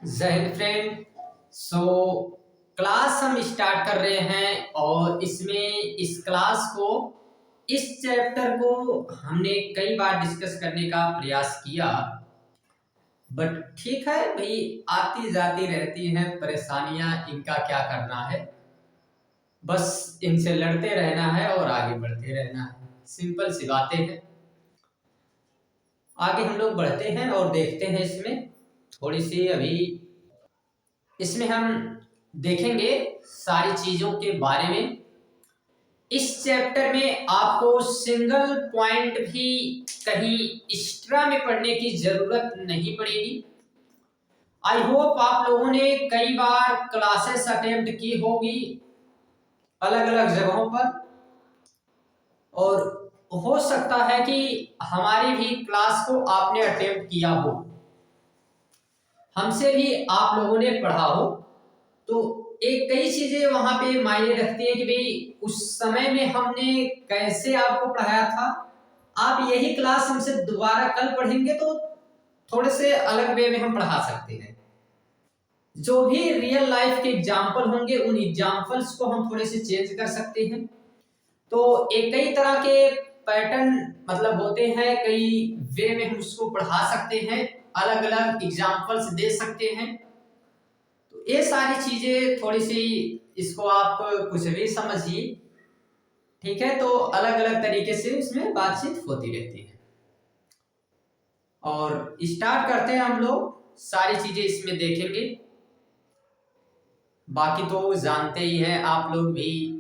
जय Hind friend. So class हम start कर रहे हैं और इसमें इस क्लास को इस चैप्टर को हमने कई बार डिस्कस करने का प्रयास किया, बट ठीक है भाई, आती जाती रहती हैं परेशानियां, इनका क्या करना है। बस इनसे लड़ते रहना है और आगे बढ़ते रहना है, सिंपल सी बातें हैं। आगे हम लोग बढ़ते हैं और देखते हैं इसमें थोड़ी सी अभी इसमें हम देखेंगे सारी चीजों के बारे में। इस चैप्टर में आपको सिंगल पॉइंट भी कहीं एक्स्ट्रा में पढ़ने की जरूरत नहीं पड़ेगी। आई होप आप लोगों ने कई बार क्लासेस अटेम्प्ट की होगी अलग अलग जगहों पर, और हो सकता है कि हमारी भी क्लास को आपने अटेम्प्ट किया हो, हमसे भी आप लोगों ने पढ़ा हो। तो एक कई चीजें वहां पे मायने रखती हैं कि भाई उस समय में हमने कैसे आपको पढ़ाया था। आप यही क्लास हमसे दोबारा कल पढ़ेंगे तो थोड़े से अलग वे में हम पढ़ा सकते हैं। जो भी रियल लाइफ के एग्जाम्पल होंगे उन एग्जाम्पल्स को हम थोड़े से चेंज कर सकते हैं। तो एक कई तरह के पैटर्न मतलब होते हैं, कई वे में हम उसको पढ़ा सकते हैं, अलग अलग एग्जाम्पल्स दे सकते हैं। ये सारी चीजें थोड़ी सी इसको आप कुछ भी समझिए, ठीक है। तो अलग अलग तरीके से इसमें बातचीत होती रहती है और स्टार्ट करते हैं हम लोग। सारी चीजें इसमें देखेंगे, बाकी तो जानते ही हैं आप लोग भी।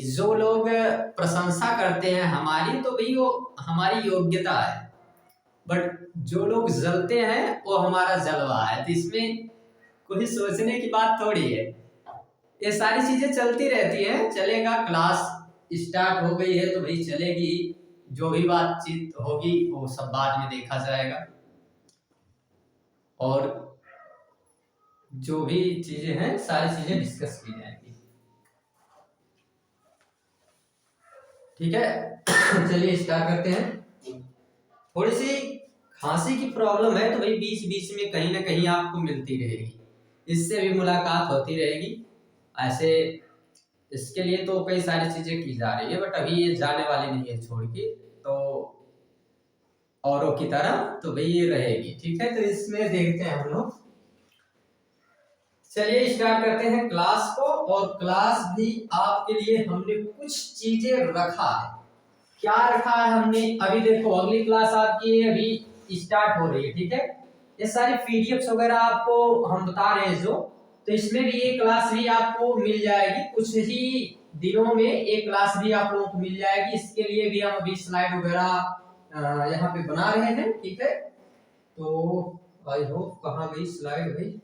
जो लोग प्रशंसा करते हैं हमारी, तो भाई वो हमारी योग्यता है, बट जो लोग जलते हैं वो हमारा जलवा है। तो इसमें कोई सोचने की बात थोड़ी है, ये सारी चीजें चलती रहती है। चलेगा, क्लास स्टार्ट हो गई है तो भाई चलेगी, जो भी बातचीत होगी वो सब बाद में देखा जाएगा, और जो भी चीजें हैं सारी चीजें डिस्कस की जाएंगी, ठीक है। चलिए स्टार्ट करते हैं। थोड़ी सी खांसी की प्रॉब्लम है तो भाई बीच बीच में कहीं ना कहीं आपको मिलती रहेगी, इससे भी मुलाकात होती रहेगी। ऐसे इसके लिए तो कई सारी चीजें की जा रही है, बट अभी ये जाने वाली नहीं है छोड़ के, तो औरों की तरह तो भाई ये रहेगी, ठीक है। तो इसमें देखते हैं हम लोग। चलिए स्टार्ट करते हैं क्लास को, और क्लास भी आपके लिए हमने कुछ चीजें रखा है। क्या रखा है हमने, अभी देखो अगली क्लास आपकी अभी स्टार्ट हो रही है, ठीक है। ये सारी पीडीएफ्स वगैरह आपको हम बता रहे हैं जो, तो इसमें भी ये क्लास भी आपको मिल जाएगी कुछ ही दिनों में। एक क्लास भी आप लोगों को मिल जाएगी, इसके लिए भी हम अभी स्लाइड वगैरह यहाँ पे बना रहे हैं, ठीक है। तो आई होप कहाँ गई स्लाइड भाई,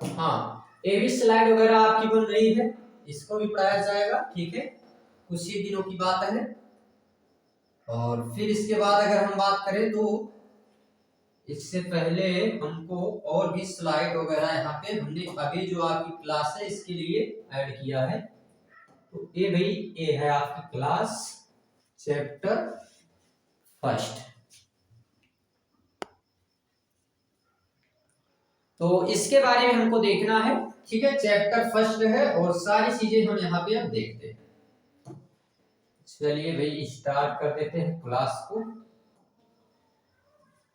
हाँ ये भी स्लाइड वगैरह आपकी बन रही है, इसको भी पढ़ाया जाएगा, ठीक है। कुछ ही दिनों की बात है। और फिर इसके बाद अगर हम बात करें तो इससे पहले हमको और भी स्लाइड वगैरह यहाँ पे हमने अभी जो आपकी क्लास है इसके लिए ऐड किया है। तो ये भाई ये है आपकी क्लास चैप्टर फर्स्ट। तो इसके बारे में हमको देखना है, ठीक है। चैप्टर फर्स्ट है और सारी चीजें हम यहाँ पे अब देखते हैं। चलिए भाई स्टार्ट कर देते हैं क्लास को।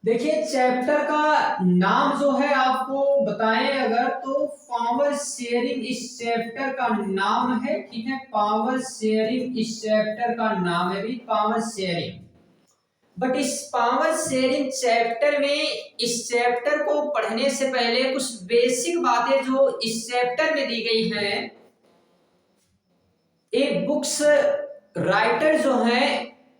देखिए चैप्टर का नाम जो है आपको बताएं अगर, तो पावर शेयरिंग इस चैप्टर का नाम है, ठीक है। पावर शेयरिंग इस चैप्टर का नाम है भी, पावर शेयरिंग। बट इस पावर शेयरिंग चैप्टर में, इस चैप्टर को पढ़ने से पहले कुछ बेसिक बातें जो इस चैप्टर में दी गई हैं, एक बुक्स राइटर जो हैं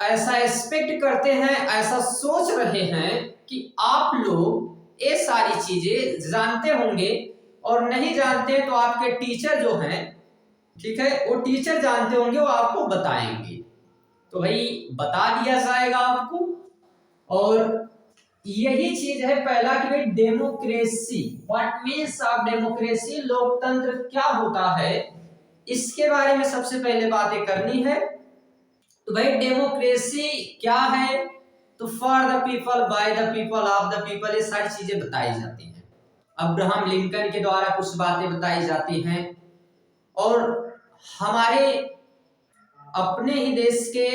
ऐसा एक्सपेक्ट करते हैं, ऐसा सोच रहे हैं कि आप लोग ये सारी चीजें जानते होंगे, और नहीं जानते तो आपके टीचर जो हैं, ठीक है, वो टीचर जानते होंगे, वो आपको बताएंगे। तो भाई बता दिया जाएगा आपको। और यही चीज है पहला कि भाई democracy, what means of democracy, लोकतंत्र क्या होता है, इसके बारे में सबसे पहले बातें करनी है। तो भाई डेमोक्रेसी क्या है, तो for the people, by the people, of the people, ये सारी चीजें बताई जाती हैं। अब्राहम लिंकन के द्वारा कुछ बातें बताई जाती हैं और हमारे अपने ही देश के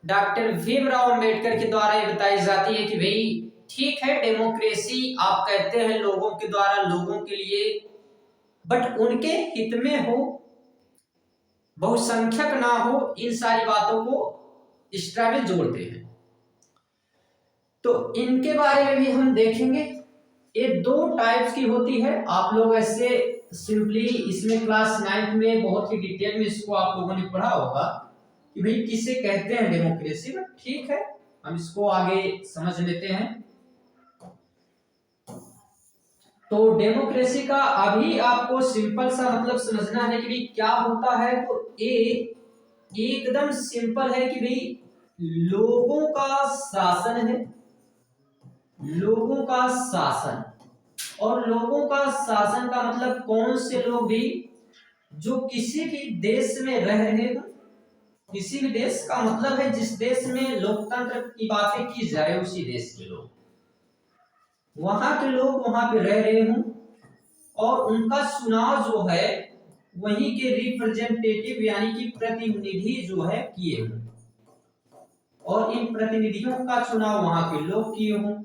डॉक्टर भीमराव अंबेडकर के द्वारा ये बताई जाती है कि भाई ठीक है, डेमोक्रेसी आप कहते हैं लोगों के द्वारा, लोगों के लिए, बट उनके हित में हो, बहुसंख्यक ना हो, इन सारी बातों को एक्स्ट्रा में जोड़ते हैं। तो इनके बारे में भी हम देखेंगे। ये दो टाइप्स की होती है। आप लोग ऐसे सिंपली इसमें क्लास 9th में बहुत ही डिटेल में इसको आप लोगों ने पढ़ा होगा कि भाई किसे कहते हैं डेमोक्रेसी, बट ठीक है, हम इसको आगे समझ लेते हैं। तो डेमोक्रेसी का अभी आपको सिंपल सा मतलब समझना है कि भाई क्या होता है। तो एकदम सिंपल है कि भाई लोगों का शासन है, लोगों का शासन। और लोगों का शासन का मतलब कौन से लोग भी जो किसी भी देश में रह रहे हो, किसी भी देश का मतलब है जिस देश में लोकतंत्र की बातें की जाए, उसी देश के लोग, वहां के लोग वहां पे रह रहे हों और उनका चुनाव जो है वहीं के रिप्रेजेंटेटिव यानी कि प्रतिनिधि जो है किए हों, और इन प्रतिनिधियों का चुनाव वहां के लोग किए हों।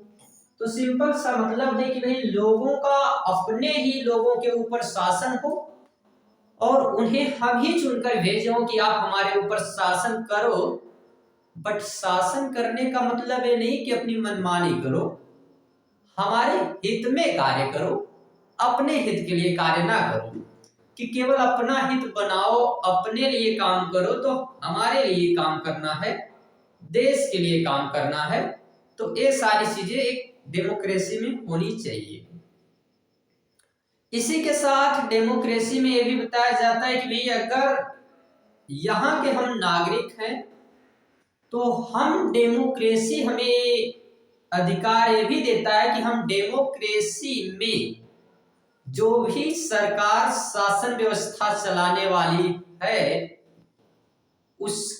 तो सिंपल सा मतलब है कि भाई लोगों का अपने ही लोगों के ऊपर शासन हो और उन्हें हम ही चुनकर भेजो कि आप हमारे ऊपर शासन करो। बट शासन करने का मतलब ये नहीं कि अपनी मनमानी करो, हमारे हित में कार्य करो, अपने हित के लिए कार्य ना करो कि केवल अपना हित बनाओ, अपने लिए काम करो। तो हमारे लिए काम करना है, देश के लिए काम करना है। तो ये सारी चीजें एक डेमोक्रेसी में होनी चाहिए। इसी के साथ डेमोक्रेसी में यह भी बताया जाता है कि भाई अगर यहाँ के हम नागरिक हैं तो हम डेमोक्रेसी हमें अधिकार ये भी देता है कि हम डेमोक्रेसी में जो भी सरकार शासन व्यवस्था चलाने वाली है, उस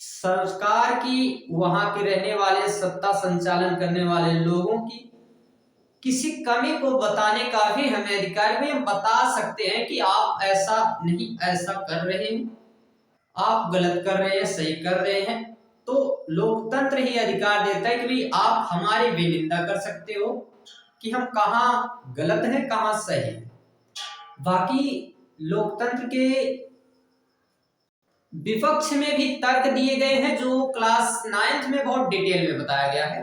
सरकार की, वहां के रहने वाले, सत्ता संचालन करने वाले लोगों की किसी कमी को बताने का भी हमें अधिकार में हम बता सकते हैं कि आप ऐसा नहीं, ऐसा कर रहे हैं, आप गलत कर रहे हैं, सही कर रहे हैं। तो लोकतंत्र ही अधिकार देता है कि भाई आप हमारी भी निंदा कर सकते हो कि हम कहाँ गलत हैं, कहाँ सही है। बाकी लोकतंत्र के विपक्ष में भी तर्क दिए गए हैं जो क्लास 9th में बहुत डिटेल में बताया गया है।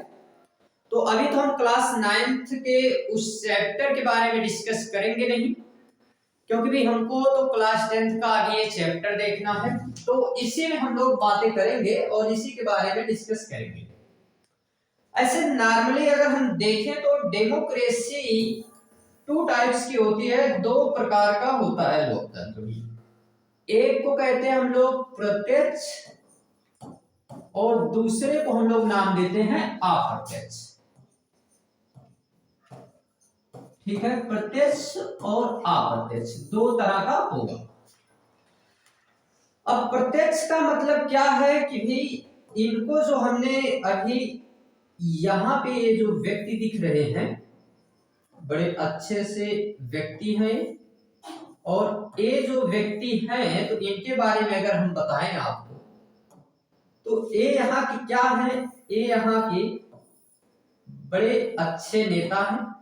तो अभी तो हम क्लास 9th के उस चैप्टर के बारे में डिस्कस करेंगे नहीं, क्योंकि भी हमको तो क्लास 10th का अभी ये चैप्टर देखना है। तो इसी में हम लोग बातें करेंगे और इसी के बारे में डिस्कस करेंगे। ऐसे नॉर्मली अगर हम देखें तो डेमोक्रेसी 2 टाइप्स की होती है, 2 प्रकार का होता है लोकतंत्र भी। एक को कहते हैं हम लोग प्रत्यक्ष और दूसरे को हम लोग नाम देते हैं अप्रत्यक्ष। ठीक है, प्रत्यक्ष और अप्रत्यक्ष 2 तरह का होगा। अब प्रत्यक्ष का मतलब क्या है कि भी इनको जो हमने अभी यहाँ पे ये जो व्यक्ति दिख रहे हैं, बड़े अच्छे से व्यक्ति हैं, और ये जो व्यक्ति हैं तो इनके बारे में अगर हम बताएं आपको, तो ये यहाँ की क्या है, ये यहाँ के बड़े अच्छे नेता हैं।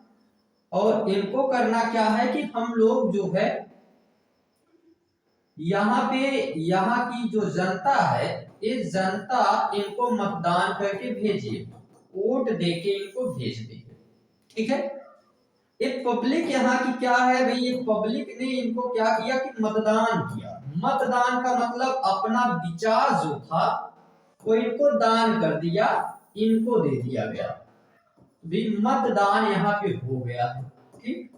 और इनको करना क्या है कि हम लोग जो है यहाँ पे, यहाँ की जो जनता है, ये जनता इनको मतदान करके भेजिए, वोट देके इनको भेज देंगे। ठीक है, ये पब्लिक यहाँ की क्या है भाई, ये पब्लिक ने इनको क्या किया कि मतदान किया। मतदान का मतलब अपना विचार जो था वो इनको दान कर दिया, इनको दे दिया गया, भी मतदान यहाँ पे हो गया है। ठीक,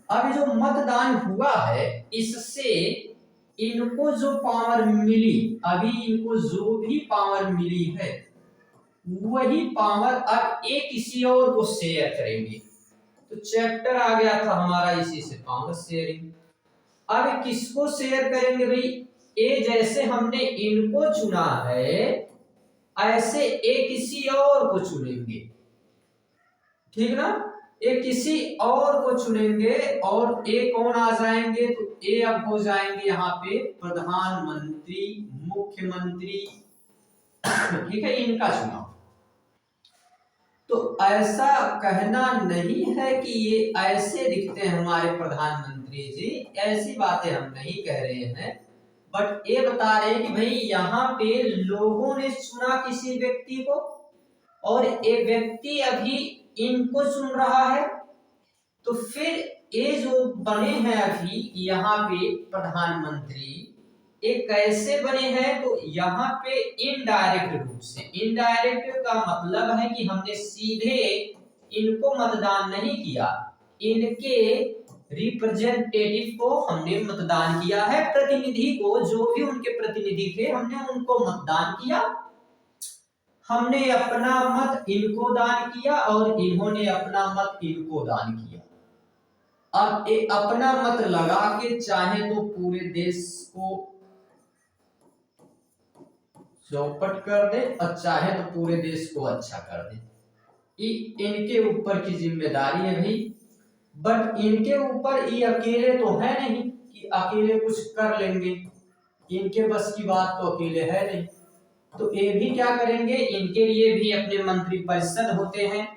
अब जो मतदान हुआ है इससे इनको जो पावर मिली, अभी इनको जो भी पावर मिली है वही पावर अब एक किसी और को शेयर करेंगे। तो चैप्टर आ गया था हमारा इसी से, पावर शेयरिंग। अब किसको शेयर करेंगे भाई, ये जैसे हमने इनको चुना है ऐसे ए किसी और को चुनेंगे, ठीक ना। ए किसी और को चुनेंगे और ए कौन आ जाएंगे, तो ए अब हो जाएंगे यहाँ पे प्रधानमंत्री, मुख्यमंत्री, ठीक है, इनका चुनाव। तो ऐसा कहना नहीं है कि ये ऐसे दिखते हैं हमारे प्रधानमंत्री जी, ऐसी बातें हम नहीं कह रहे हैं, बट ये बता रहे हैं कि भाई यहाँ पे लोगों ने चुना किसी व्यक्ति को और ये व्यक्ति अभी इनको चुन रहा है। तो फिर ये जो बने हैं अभी यहाँ पे प्रधानमंत्री, ये कैसे बने हैं, तो यहाँ पे इनडायरेक्ट रूप से। इनडायरेक्ट का मतलब है कि हमने सीधे इनको मतदान नहीं किया, इनके रिप्रेजेंटेटिव को हमने मतदान किया है, प्रतिनिधि को, जो भी उनके प्रतिनिधि थे हमने उनको मतदान किया। हमने अपना मत इनको दान किया और इन्होंने अपना मत इनको दान किया। अब ये अपना मत लगा के चाहे तो पूरे देश को चौपट कर दे और चाहे तो पूरे देश को अच्छा कर दे, इनके ऊपर की जिम्मेदारी है भाई। बट इनके ऊपर ये अकेले तो है नहीं कि अकेले कुछ कर लेंगे, इनके बस की बात तो अकेले है नहीं। तो ये भी क्या करेंगे, इनके लिए भी अपने मंत्री परिषद होते हैं,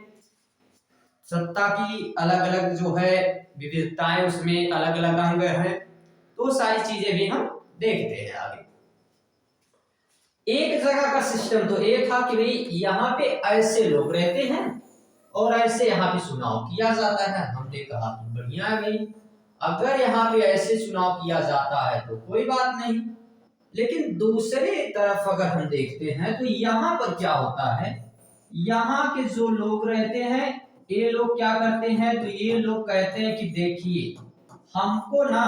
सत्ता की अलग अलग जो है विविधताएं, उसमें अलग अलग अंग हैं, तो सारी चीजें भी हम देखते हैं आगे। एक जगह का सिस्टम तो ये था कि भाई यहाँ पे ऐसे लोग रहते हैं और ऐसे यहाँ पे चुनाव किया जाता है। हमने कहा तो बढ़िया है भाई, अगर यहाँ पे ऐसे चुनाव किया जाता है तो कोई बात नहीं। लेकिन दूसरे तरफ अगर हम देखते हैं तो यहाँ पर क्या होता है, यहाँ के जो लोग रहते हैं ये लोग क्या करते हैं, तो ये लोग कहते हैं कि देखिए हमको ना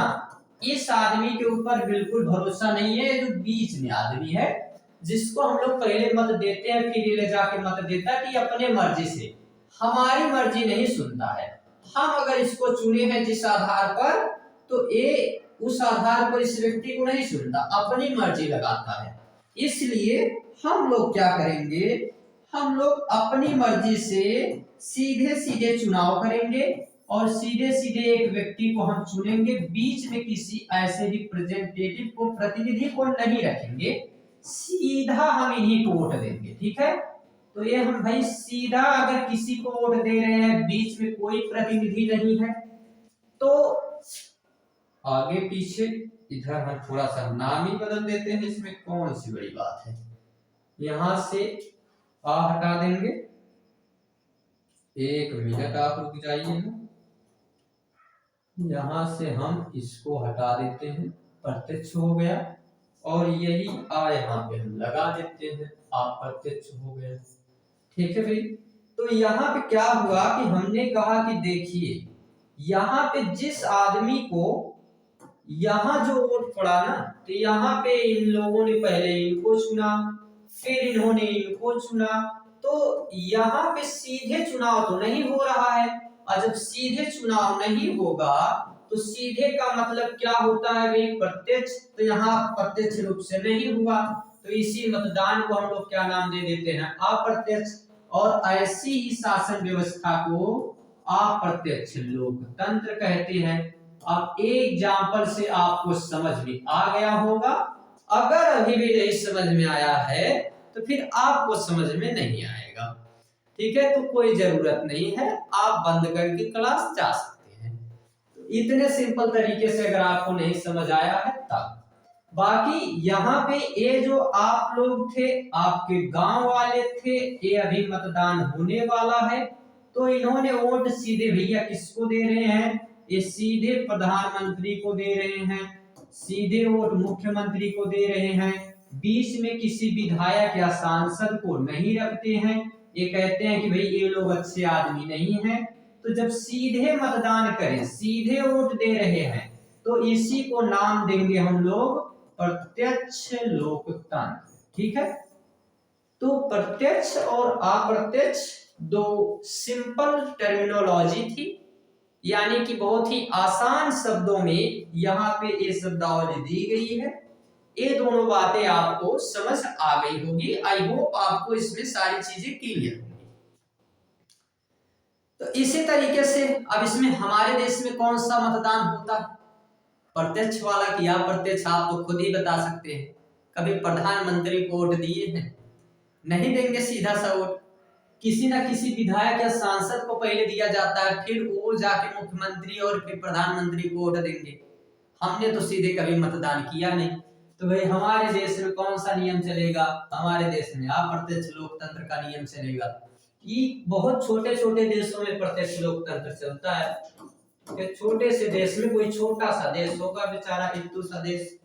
इस आदमी के ऊपर बिल्कुल भरोसा नहीं है, जो बीच में आदमी है जिसको हम लोग पहले मत देते हैं फिर ये ले जाके मत देता है कि अपने मर्जी से, हमारी मर्जी नहीं सुनता है। हम अगर इसको चुने हैं जिस आधार पर, तो ये उस आधार पर इस व्यक्ति को नहीं सुनता, अपनी मर्जी लगाता है। इसलिए हम लोग क्या करेंगे, हम लोग अपनी मर्जी से सीधे सीधे चुनाव करेंगे और सीधे सीधे एक व्यक्ति को हम चुनेंगे, बीच में किसी ऐसे रिप्रेजेंटेटिव को, प्रतिनिधि को नहीं रखेंगे, सीधा हम इन्हीं को वोट देंगे, ठीक है। तो ये हम भाई सीधा अगर किसी को वोट दे रहे हैं, बीच में कोई प्रतिनिधि नहीं है, तो आगे पीछे इधर हम थोड़ा सा नाम ही बदल देते हैं, इसमें कौन सी बड़ी बात है। यहां से आ हटा देंगे, एक मिनट आप रुक जाइए ना, यहां से हम इसको हटा देते हैं, प्रत्यक्ष हो गया, और यही आ यहाँ पे हम लगा देते हैं, आप प्रत्यक्ष हो गया, ठीक है भाई। तो यहाँ पे क्या हुआ कि हमने कहा कि देखिए यहाँ पे जिस आदमी को यहाँ जो वोट पड़ा ना, तो यहाँ पे इन लोगों ने पहले इनको चुना, फिर इन्होंने इनको चुना, तो यहाँ पे सीधे चुनाव तो नहीं हो रहा है। और जब सीधे चुनाव नहीं होगा तो सीधे का मतलब क्या होता है भाई, प्रत्यक्ष। तो यहाँ प्रत्यक्ष रूप से नहीं हुआ, तो इसी मतदान को हम लोग क्या नाम दे देते हैं, अप्रत्यक्ष। और ऐसी ही शासन व्यवस्था को अप्रत्यक्ष लोकतंत्र कहते हैं। अब एग्जाम्पल से आपको समझ में आ गया होगा, अगर अभी भी नहीं समझ में आया है तो फिर आपको समझ में नहीं आएगा, ठीक है। तो कोई जरूरत नहीं है, आप बंद करके क्लास जा सकते हैं। तो इतने सिंपल तरीके से अगर आपको नहीं समझ आया है तब। बाकी यहाँ पे ये जो आप लोग थे, आपके गांव वाले थे, ये अभी मतदान होने वाला है, तो इन्होंने वोट सीधे भैया किसको दे रहे हैं, ये सीधे प्रधानमंत्री को दे रहे हैं, सीधे वोट मुख्यमंत्री को दे रहे हैं, बीच में किसी विधायक या सांसद को नहीं रखते हैं। ये कहते हैं कि भाई ये लोग अच्छे आदमी नहीं हैं। तो जब सीधे मतदान करें, सीधे वोट दे रहे हैं, तो इसी को नाम देंगे हम लोग प्रत्यक्ष लोकतंत्र, ठीक है। तो प्रत्यक्ष और अप्रत्यक्ष दो सिंपल टर्मिनोलॉजी थी, यानी कि बहुत ही आसान शब्दों में यहाँ पे ये शब्दावली दी गई है। ये दोनों बातें आपको समझ आ गई होगी। आई होप आपको इसमें सारी चीजें क्लियर होंगी। तो इसी तरीके से अब इसमें हमारे देश में कौन सा मतदान होता है, प्रत्यक्ष वाला कि अप्रत्यक्ष, आप तो खुद ही बता सकते हैं। कभी प्रधानमंत्री को वोट दिए हैं? नहीं देंगे सीधा सा वोट। किसी ना किसी विधायक या सांसद को पहले दिया जाता है, फिर वो जाके मुख्यमंत्री और फिर प्रधानमंत्री को वोट देंगे। हमने तो सीधे कभी मतदान किया नहीं। तो भाई हमारे देश में कौन सा नियम चलेगा? हमारे देश में अप्रत्यक्ष लोकतंत्र का नियम चलेगा। कि बहुत छोटे छोटे देशों में प्रत्यक्ष लोकतंत्र चलता है। छोटे से देश में, कोई छोटा सा देश होगा बेचारा इतू सा देश,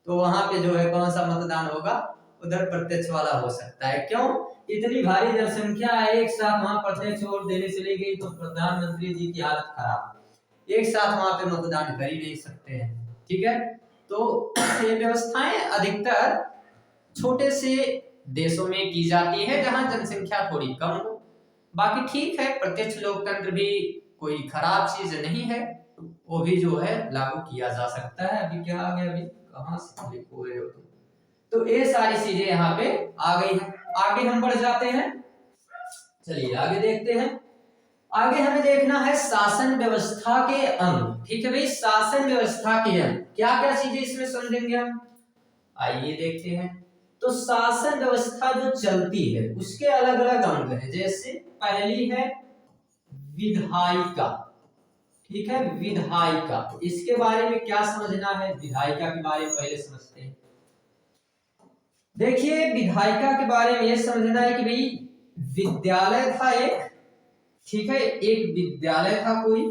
तो वहां पे जो है कौन सा मतदान होगा, उधर प्रत्यक्ष वाला हो सकता है। क्यों? इतनी भारी जनसंख्या है, एक साथ वहां प्रत्यक्ष वोट देने चली गई तो प्रधानमंत्री जी की हालत खराब, एक साथ वहां पे मतदान कर ही नहीं सकते हैं। ठीक है, तो ये व्यवस्थाएं अधिकतर छोटे से देशों में की जाती है जहां जनसंख्या थोड़ी कम हो। बाकी ठीक है, प्रत्यक्ष लोकतंत्र भी कोई खराब चीज नहीं है, वो भी जो है लागू किया जा सकता है। अभी क्या आ गया, अभी कहां से लिखो रहे हो तुम? तो ये सारी चीजें यहाँ पे आ गई है। आगे हम बढ़ जाते हैं, चलिए आगे देखते हैं। आगे हमें देखना है शासन व्यवस्था के अंग। ठीक है भाई, शासन व्यवस्था के अंग क्या क्या चीजें इसमें समझेंगे हम, आइए देखते हैं। तो शासन व्यवस्था जो चलती है उसके अलग अलग अंग है। जैसे पहली है विधायिका। ठीक है, विधायिका, इसके बारे में क्या समझना है, विधायिका के बारे में पहले समझते हैं। देखिए विधायिका के बारे में यह समझना है कि भाई विद्यालय था एक, ठीक है, एक विद्यालय था कोई,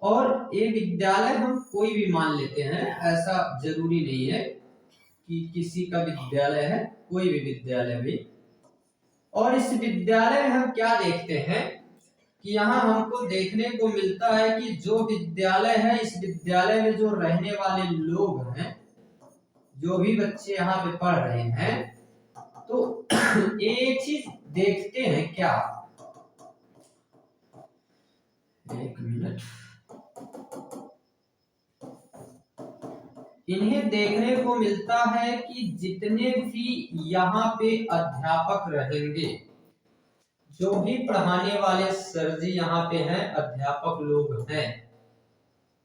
और ये विद्यालय हम कोई भी मान लेते हैं, ऐसा जरूरी नहीं है कि किसी का विद्यालय है, कोई भी विद्यालय भी। और इस विद्यालय में हम क्या देखते हैं कि यहाँ हमको देखने को मिलता है कि जो विद्यालय है, इस विद्यालय में जो रहने वाले लोग हैं, जो भी बच्चे यहाँ पे पढ़ रहे हैं, तो एक चीज देखते हैं क्या, एक मिनट, इन्हें देखने को मिलता है कि जितने भी यहाँ पे अध्यापक रहेंगे, जो भी पढ़ाने वाले सर जी यहाँ पे हैं, अध्यापक लोग हैं,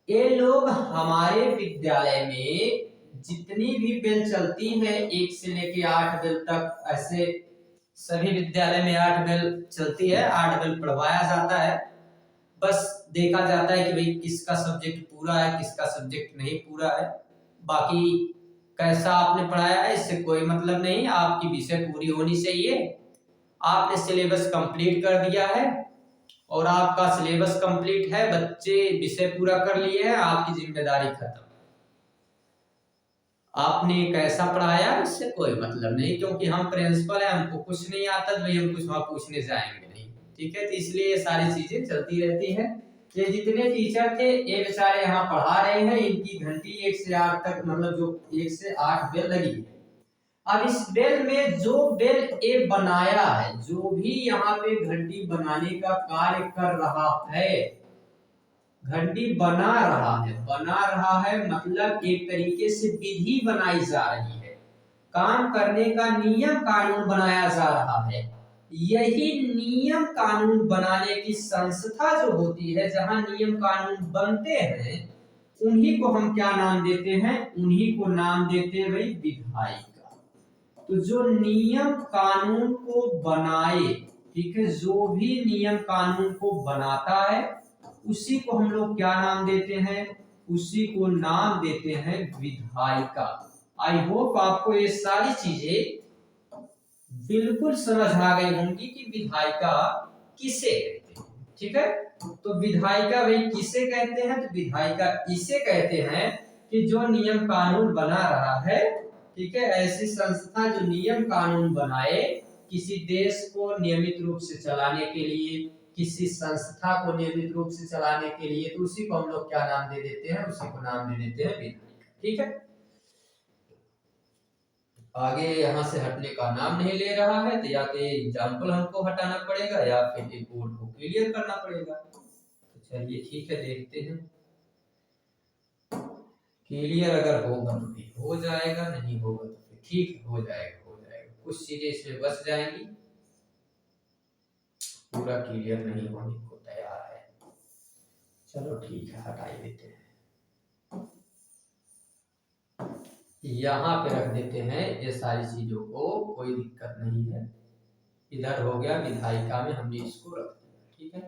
ये लोग हमारे विद्यालय में जितनी भी बेल चलती है 1 से लेके 8 बेल तक, ऐसे सभी विद्यालय में 8 बेल चलती है, 8 बेल पढ़वाया जाता है। बस देखा जाता है कि भाई किसका सब्जेक्ट पूरा है, किसका सब्जेक्ट नहीं पूरा है। बाकी कैसा आपने पढ़ाया है इससे कोई मतलब नहीं, आपकी विषय पूरी होनी चाहिए। आपने सिलेबस कंप्लीट कर दिया है और आपका सिलेबस कंप्लीट है, बच्चे विषय पूरा कर लिए हैं, आपकी जिम्मेदारी खत्म। आपने कैसा पढ़ाया इससे कोई मतलब नहीं, क्योंकि हम प्रिंसिपल है, हमको कुछ नहीं आता तो भाई हम कुछ वहां पूछने जाएंगे नहीं। ठीक है, तो इसलिए ये सारी चीजें चलती रहती है। ये जितने टीचर थे ये बेचारे यहाँ पढ़ा रहे हैं, इनकी घंटी 1 से 8 तक, मतलब जो 1 से 8 बेल लगी है। अब इस बेल में जो बेल ए बनाया है, जो भी यहाँ पे घंटी बनाने का कार्य कर रहा है, घंटी बना रहा है मतलब एक तरीके से विधि बनाई जा रही है, काम करने का नियम कानून बनाया जा रहा है। यही नियम कानून बनाने की संस्था जो होती है, जहां नियम कानून बनते हैं, उन्हीं को हम क्या नाम देते हैं, उन्हीं को नाम देते हैं भाई विधायिका। तो जो नियम कानून को बनाए, ठीक है, जो भी नियम कानून को बनाता है उसी को हम लोग क्या नाम देते हैं, उसी को नाम देते हैं विधायिका। आई होप आपको ये सारी चीजें बिल्कुल समझ आ गई होंगी कि विधायिका किसे कहते हैं। ठीक है, तो विधायिका भाई किसे कहते हैं, तो विधायिका इसे कहते हैं कि जो नियम कानून बना रहा है, ठीक है, ऐसी संस्था जो नियम कानून बनाए किसी देश को नियमित रूप से चलाने के लिए, किसी संस्था को नियमित रूप से चलाने के लिए, तो उसी को हम लोग क्या नाम दे देते हैं, उसी को नाम दे देते हैं विधायिका। ठीक है, आगे यहाँ से हटने का नाम नहीं ले रहा है, तो या तो एग्जाम्पल हमको हटाना पड़ेगा या फिर बोर्ड को क्लियर करना पड़ेगा। तो चलिए ठीक है, देखते हैं क्लियर अगर होगा तो फिर हो जाएगा, नहीं होगा तो फिर ठीक है, हो जाएगा, हो जाएगा। कुछ चीजें इसमें बच जाएंगी, पूरा क्लियर नहीं होने को तैयार है। चलो ठीक है, हटा ही देते हैं, यहाँ पे रख देते हैं ये सारी चीजों को, कोई दिक्कत नहीं है। इधर हो गया विधायिका में हमने इसको रख दिया, ठीक है।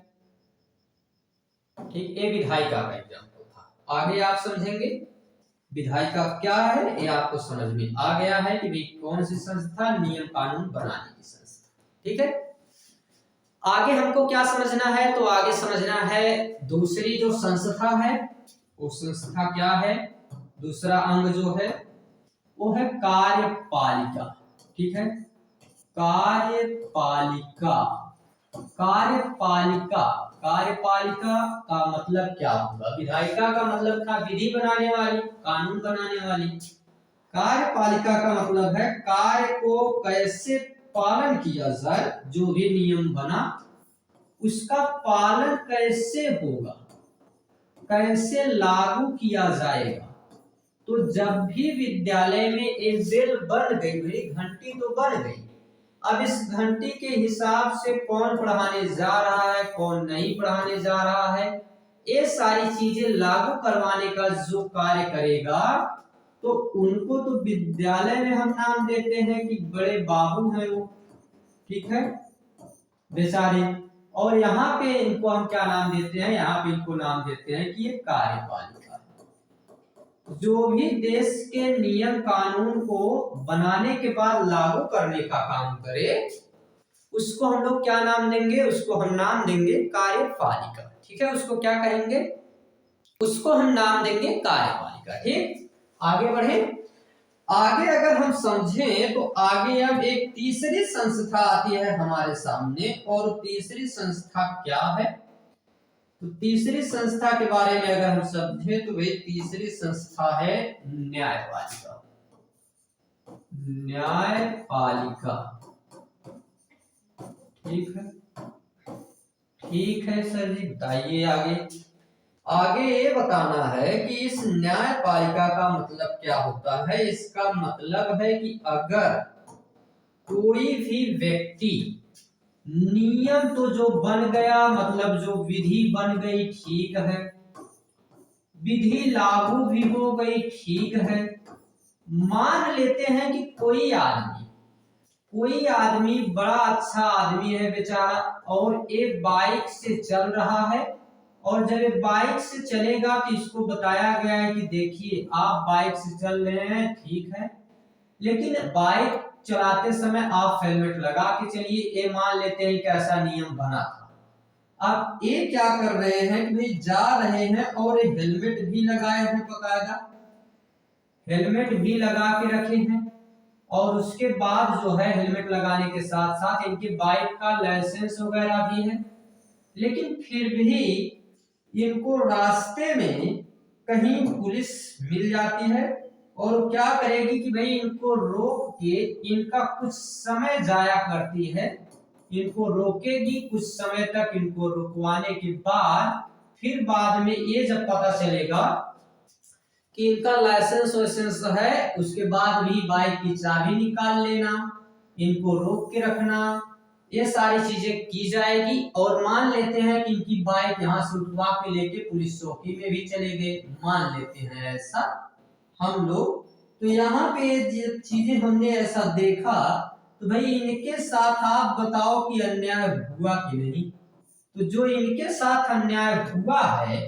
ठीक, ये विधायिका का एग्जाम्पल था। आगे आप समझेंगे विधायिका क्या है, ये आपको समझ में आ गया है कि भाई कौन सी संस्था, नियम कानून बनाने की संस्था, ठीक है। आगे हमको क्या समझना है, तो आगे समझना है दूसरी जो संस्था है वो संस्था क्या है। दूसरा अंग जो है वो है कार्यपालिका, ठीक है। कार्यपालिका, कार्यपालिका, कार्यपालिका का मतलब क्या होगा। विधायिका का मतलब था विधि बनाने वाली, कानून बनाने वाली। कार्यपालिका का मतलब है कार्य को कैसे पालन किया जाए, जो भी नियम बना उसका पालन कैसे होगा, कैसे लागू किया जाएगा। तो जब भी विद्यालय में एक बेल बन गई, मेरी घंटी तो बन गई, अब इस घंटी के हिसाब से कौन पढ़ाने जा रहा है, कौन नहीं पढ़ाने जा रहा है, ये सारी चीजें लागू करवाने का जो कार्य करेगा, तो उनको तो विद्यालय में हम नाम देते हैं कि बड़े बाबू हैं वो, ठीक है, बेचारे। और यहाँ पे इनको हम क्या नाम देते हैं, यहाँ पे इनको नाम देते हैं कि ये कार्यपालिका। जो भी देश के नियम कानून को बनाने के बाद लागू करने का काम करे, उसको हम लोग क्या नाम देंगे, उसको हम नाम देंगे कार्यपालिका, ठीक है। उसको क्या कहेंगे, उसको हम नाम देंगे कार्यपालिका, ठीक। आगे बढ़े, आगे अगर हम समझें तो आगे अब एक तीसरी संस्था आती है हमारे सामने, और तीसरी संस्था क्या है, तो तीसरी संस्था के बारे में अगर हम समझे तो भाई तीसरी संस्था है न्यायपालिका। न्यायपालिका, ठीक है, ठीक है सर जी, बताइए आगे। आगे ये बताना है कि इस न्यायपालिका का मतलब क्या होता है। इसका मतलब है कि अगर कोई भी व्यक्ति, नियम तो जो बन गया, मतलब जो विधि बन गई, ठीक है, विधि लागू भी हो गई, ठीक है। मान लेते हैं कि कोई आदमी बड़ा अच्छा आदमी है बेचारा, और एक बाइक से चल रहा है, और जब ये बाइक से चलेगा तो इसको बताया गया है कि देखिए आप बाइक से चल रहे हैं, ठीक है, लेकिन बाइक चलाते समय आप हेलमेट लगा के चलिए। ये मान लेते हैं कि ऐसा नियम बना था। अब ये क्या कर रहे हैं कि भाई जा रहे हैं और ये हेलमेट भी लगाए हैं, बकायदा हेलमेट भी लगा के रखे हैं, और उसके बाद जो है हेलमेट लगाने के साथ साथ इनकी बाइक का लाइसेंस वगैरह भी है। लेकिन फिर भी इनको रास्ते में कहीं पुलिस मिल जाती है, और क्या करेगी कि भाई इनको रोक के इनका कुछ समय जाया करती है, इनको रोकेगी कुछ समय तक। इनको रुकवाने के बाद फिर बाद में ये जब पता चलेगा कि इनका लाइसेंस है, उसके बाद भी बाइक की चाबी निकाल लेना, इनको रोक के रखना, ये सारी चीजें की जाएगी। और मान लेते हैं कि इनकी बाइक यहाँ से उठवा के लेके पुलिस चौकी में भी चले गए, मान लेते हैं ऐसा हम लोग। तो यहाँ पे चीजें हमने ऐसा देखा, तो भाई इनके साथ आप बताओ कि अन्याय हुआ कि नहीं। तो जो इनके साथ अन्याय हुआ है,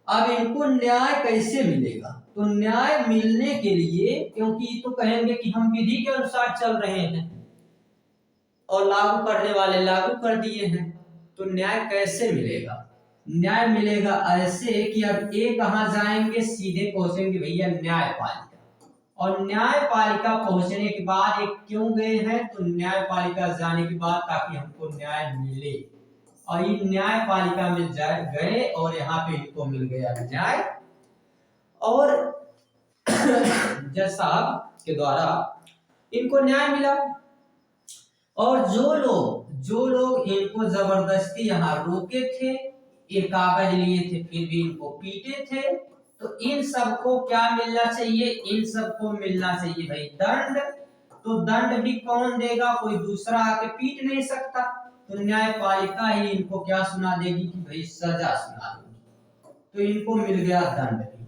अब इनको न्याय कैसे मिलेगा। तो न्याय मिलने के लिए, क्योंकि तो कहेंगे कि हम विधि के अनुसार चल रहे हैं और लागू करने वाले लागू कर दिए हैं, तो न्याय कैसे मिलेगा। न्याय मिलेगा ऐसे कि अब ये कहां जाएंगे, सीधे पहुंचेंगे भैया न्यायपालिका। और न्यायपालिका पहुंचने के बाद एक क्यों गए हैं, तो न्यायपालिका जाने के बाद ताकि हमको न्याय मिले। और ये न्यायपालिका में गए और यहाँ पे इनको मिल गया न्याय, और जज साहब के द्वारा इनको न्याय मिला। और जो लोग इनको जबरदस्ती यहाँ रोके थे, ये कागज लिए थे, फिर भी इनको पीटे थे, तो इन सबको क्या मिलना चाहिए, इन सबको मिलना चाहिए भाई दंड। तो दंड भी कौन देगा, कोई दूसरा आके पीट नहीं सकता, तो न्यायपालिका ही इनको क्या सुना देगी कि भाई सजा सुना देगी, तो इनको मिल गया दंड भी।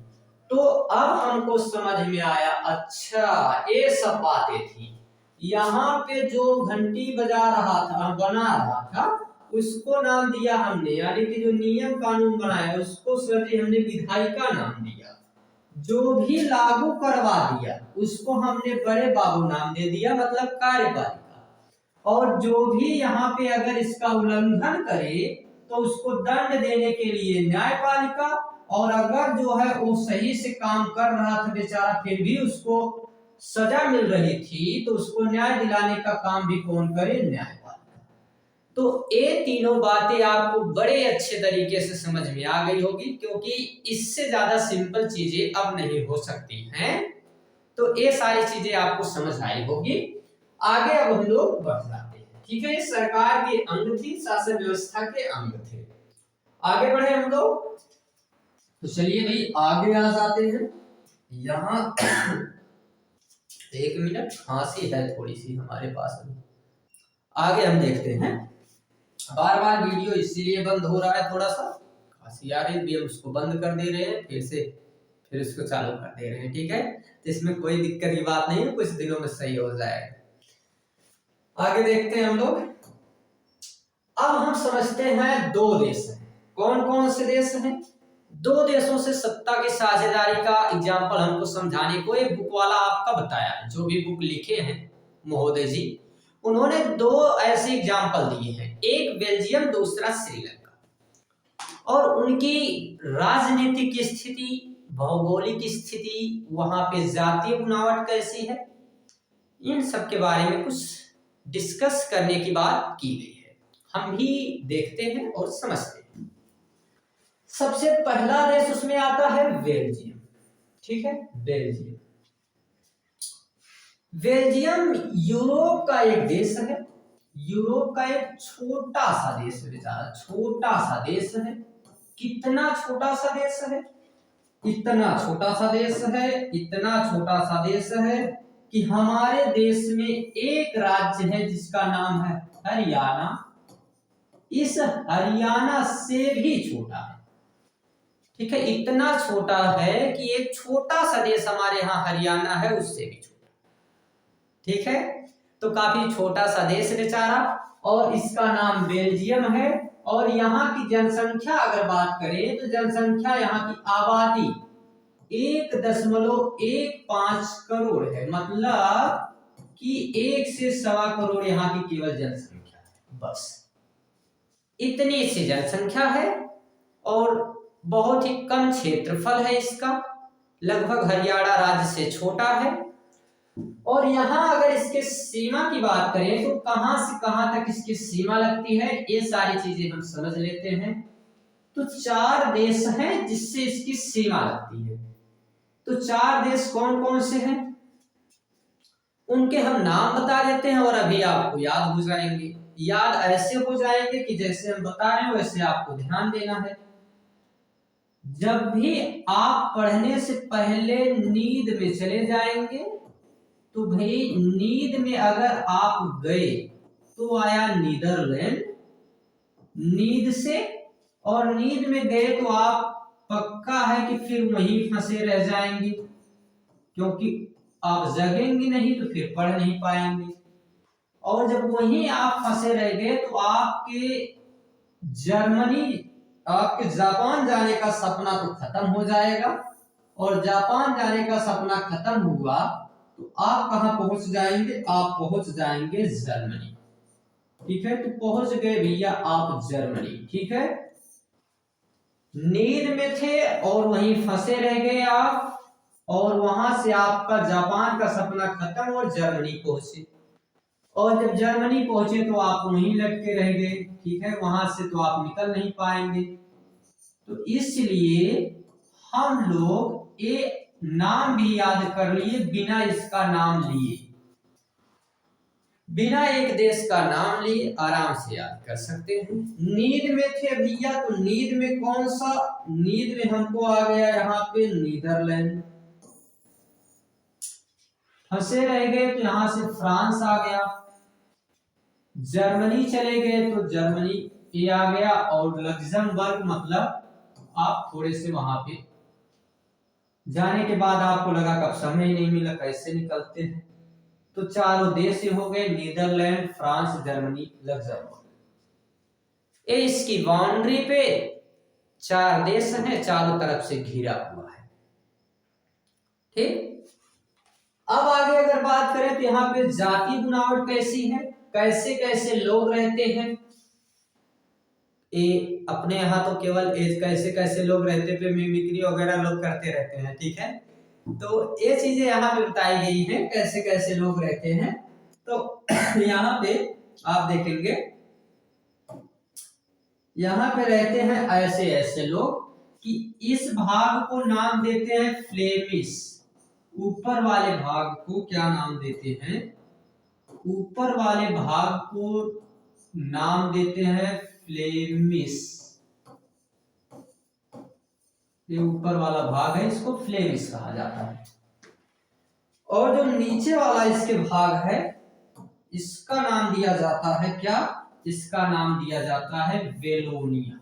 तो अब हमको समझ में आया, अच्छा ये सब बातें थी। यहाँ पे जो घंटी बजा रहा था, बना रहा था, उसको नाम दिया हमने, यानी कि जो नियम कानून बनाया उसको सर हमने विधायिका नाम दिया। जो भी लागू करवा दिया उसको हमने बड़े बाबू नाम दे दिया, मतलब कार्यपालिका। और जो भी यहाँ पे अगर इसका उल्लंघन करे तो उसको दंड देने के लिए न्यायपालिका, और अगर जो है वो सही से काम कर रहा था बेचारा फिर भी उसको सजा मिल रही थी, तो उसको न्याय दिलाने का काम भी कौन करे, न्यायपालिका। तो ये तीनों बातें आपको बड़े अच्छे तरीके से समझ में आ गई होगी, क्योंकि इससे ज्यादा सिंपल चीजें अब नहीं हो सकती हैं। तो ये सारी चीजें आपको समझ आई होगी। आगे अब हम लोग बढ़ जाते हैं, ठीक है। ये सरकार के अंग थी, शासन व्यवस्था के अंग थे। आगे बढ़े हम लोग, तो चलिए भाई आगे आ जाते हैं। यहाँ एक मिनट, खांसी है थोड़ी सी हमारे पास में। आगे हम देखते हैं, बार बार वीडियो इसीलिए बंद हो रहा है, थोड़ा सा खांसी आ रही है, उसको बंद कर दे रहे हैं, फिर उसको चालू कर दे रहे हैं, ठीक है। तो इसमें कोई दिक्कत की बात नहीं है, कुछ दिनों में सही हो जाएगा। आगे देखते हैं हम लोग। अब हम समझते हैं दो देश हैं, कौन कौन से देश हैं। दो देशों से सत्ता की साझेदारी का एग्जाम्पल हमको समझाने को एक बुक वाला आपका बताया, जो भी बुक लिखे हैं महोदय जी, उन्होंने दो ऐसे एग्जाम्पल दिए हैं, एक बेल्जियम दूसरा श्रीलंका, और उनकी राजनीतिक स्थिति, भौगोलिक स्थिति, वहां पे जातीय बनावट कैसी है, इन सब के बारे में कुछ डिस्कस करने की बात की गई है। हम भी देखते हैं और समझते हैं। सबसे पहला देश उसमें आता है बेल्जियम, ठीक है। बेल्जियम, बेल्जियम यूरोप का एक देश है, यूरोप का एक छोटा सा देश है बेचारा, छोटा सा देश है। कितना छोटा सा देश है, इतना छोटा सा देश है, इतना छोटा सा देश है कि हमारे देश में एक राज्य है जिसका नाम है हरियाणा, इस हरियाणा से भी छोटा है, ठीक है। इतना छोटा है कि एक छोटा सा देश हमारे यहाँ हरियाणा है उससे भी छोटा, ठीक है। तो काफी छोटा सा देश बेचारा, और इसका नाम बेल्जियम है। और यहाँ की जनसंख्या अगर बात करें तो जनसंख्या, यहाँ की आबादी 1.15 करोड़ है, मतलब कि 1 से 1.25 करोड़ यहाँ की केवल जनसंख्या है, बस इतनी सी जनसंख्या है, और बहुत ही कम क्षेत्रफल है इसका, लगभग हरियाणा राज्य से छोटा है। और यहाँ अगर इसके सीमा की बात करें तो कहां से कहां तक इसकी सीमा लगती है, ये सारी चीजें हम समझ लेते हैं। तो 4 देश हैं जिससे इसकी सीमा लगती है। तो 4 देश कौन कौन से हैं, उनके हम नाम बता देते हैं, और अभी आपको याद हो जाएंगे। याद ऐसे हो जाएंगे कि जैसे हम बता रहे हैं वैसे आपको ध्यान देना है। जब भी आप पढ़ने से पहले नींद में चले जाएंगे तो भाई नींद में अगर आप गए तो आया नीदरलैंड, नींद से, और नींद में गए तो आप पक्का है कि फिर वहीं फंसे रह जाएंगे, क्योंकि आप जगेंगे नहीं तो फिर पढ़ नहीं पाएंगे। और जब वहीं आप फंसे रह गए तो आपके जापान जाने का सपना तो खत्म हो जाएगा, और जापान जाने का सपना खत्म हुआ तो आप कहां पहुंच जाएंगे, आप पहुंच जाएंगे जर्मनी, ठीक है। तो पहुंच गए भैया आप जर्मनी, ठीक है। नींद में थे और वहीं फंसे रह गए आप, और वहां से आपका जापान का सपना खत्म और जर्मनी पहुंचे, और जब जर्मनी पहुंचे तो आप वहीं लटके रह गए, ठीक है। वहां से तो आप निकल नहीं पाएंगे। तो इसलिए हम लोग ये नाम भी याद कर लिए बिना इसका नाम लिए। बिना एक देश का नाम लिए आराम से याद कर सकते हैं। नींद में थे भैया, तो नींद में कौन सा, नींद में हमको आ गया यहाँ पे नीदरलैंड। फंसे रह गए तो यहां से फ्रांस आ गया। जर्मनी चले गए तो जर्मनी ये आ गया। और लग्जमबर्ग मतलब आप थोड़े से वहां पे जाने के बाद आपको लगा कब समय ही नहीं मिला, कैसे निकलते हैं, तो चारों देश हो गए, नीदरलैंड, फ्रांस, जर्मनी, लग्जमबर्ग। ये इसकी बाउंड्री पे 4 देश हैं, चारों तरफ से घिरा हुआ है। ठीक। अब आगे अगर बात करें तो यहाँ पे जाति बुनावट कैसी है, कैसे कैसे लोग रहते हैं। ये अपने यहाँ तो केवल कैसे कैसे लोग रहते पे मिमिक्री वगैरह लोग करते रहते हैं, ठीक है। तो ये चीजें यहाँ पे बताई गई हैं, कैसे कैसे लोग रहते हैं। तो यहाँ पे आप देखेंगे, यहाँ पे रहते हैं ऐसे ऐसे लोग कि इस भाग को नाम देते हैं फ्लेमिश। ऊपर वाले भाग को क्या नाम देते हैं, ऊपर वाले भाग को नाम देते हैं फ्लेमिश। ये ऊपर वाला भाग है, इसको फ्लेमिश कहा जाता है। और जो नीचे वाला इसके भाग है, इसका नाम दिया जाता है क्या, इसका नाम दिया जाता है वेलोनिया।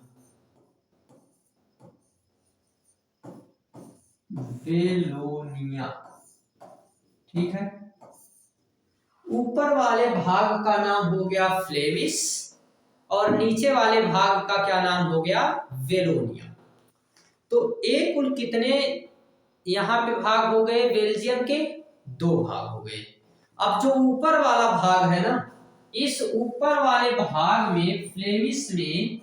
वेलोनिया, ठीक है। ऊपर वाले भाग का नाम हो गया फ्लेमिश और नीचे वाले भाग का क्या नाम हो गया, वेलोनिया। तो एक कुल कितने यहाँ पे भाग हो गए, बेल्जियम के 2 भाग हो गए। अब जो ऊपर वाला भाग है ना, इस ऊपर वाले भाग में फ्लेमिश में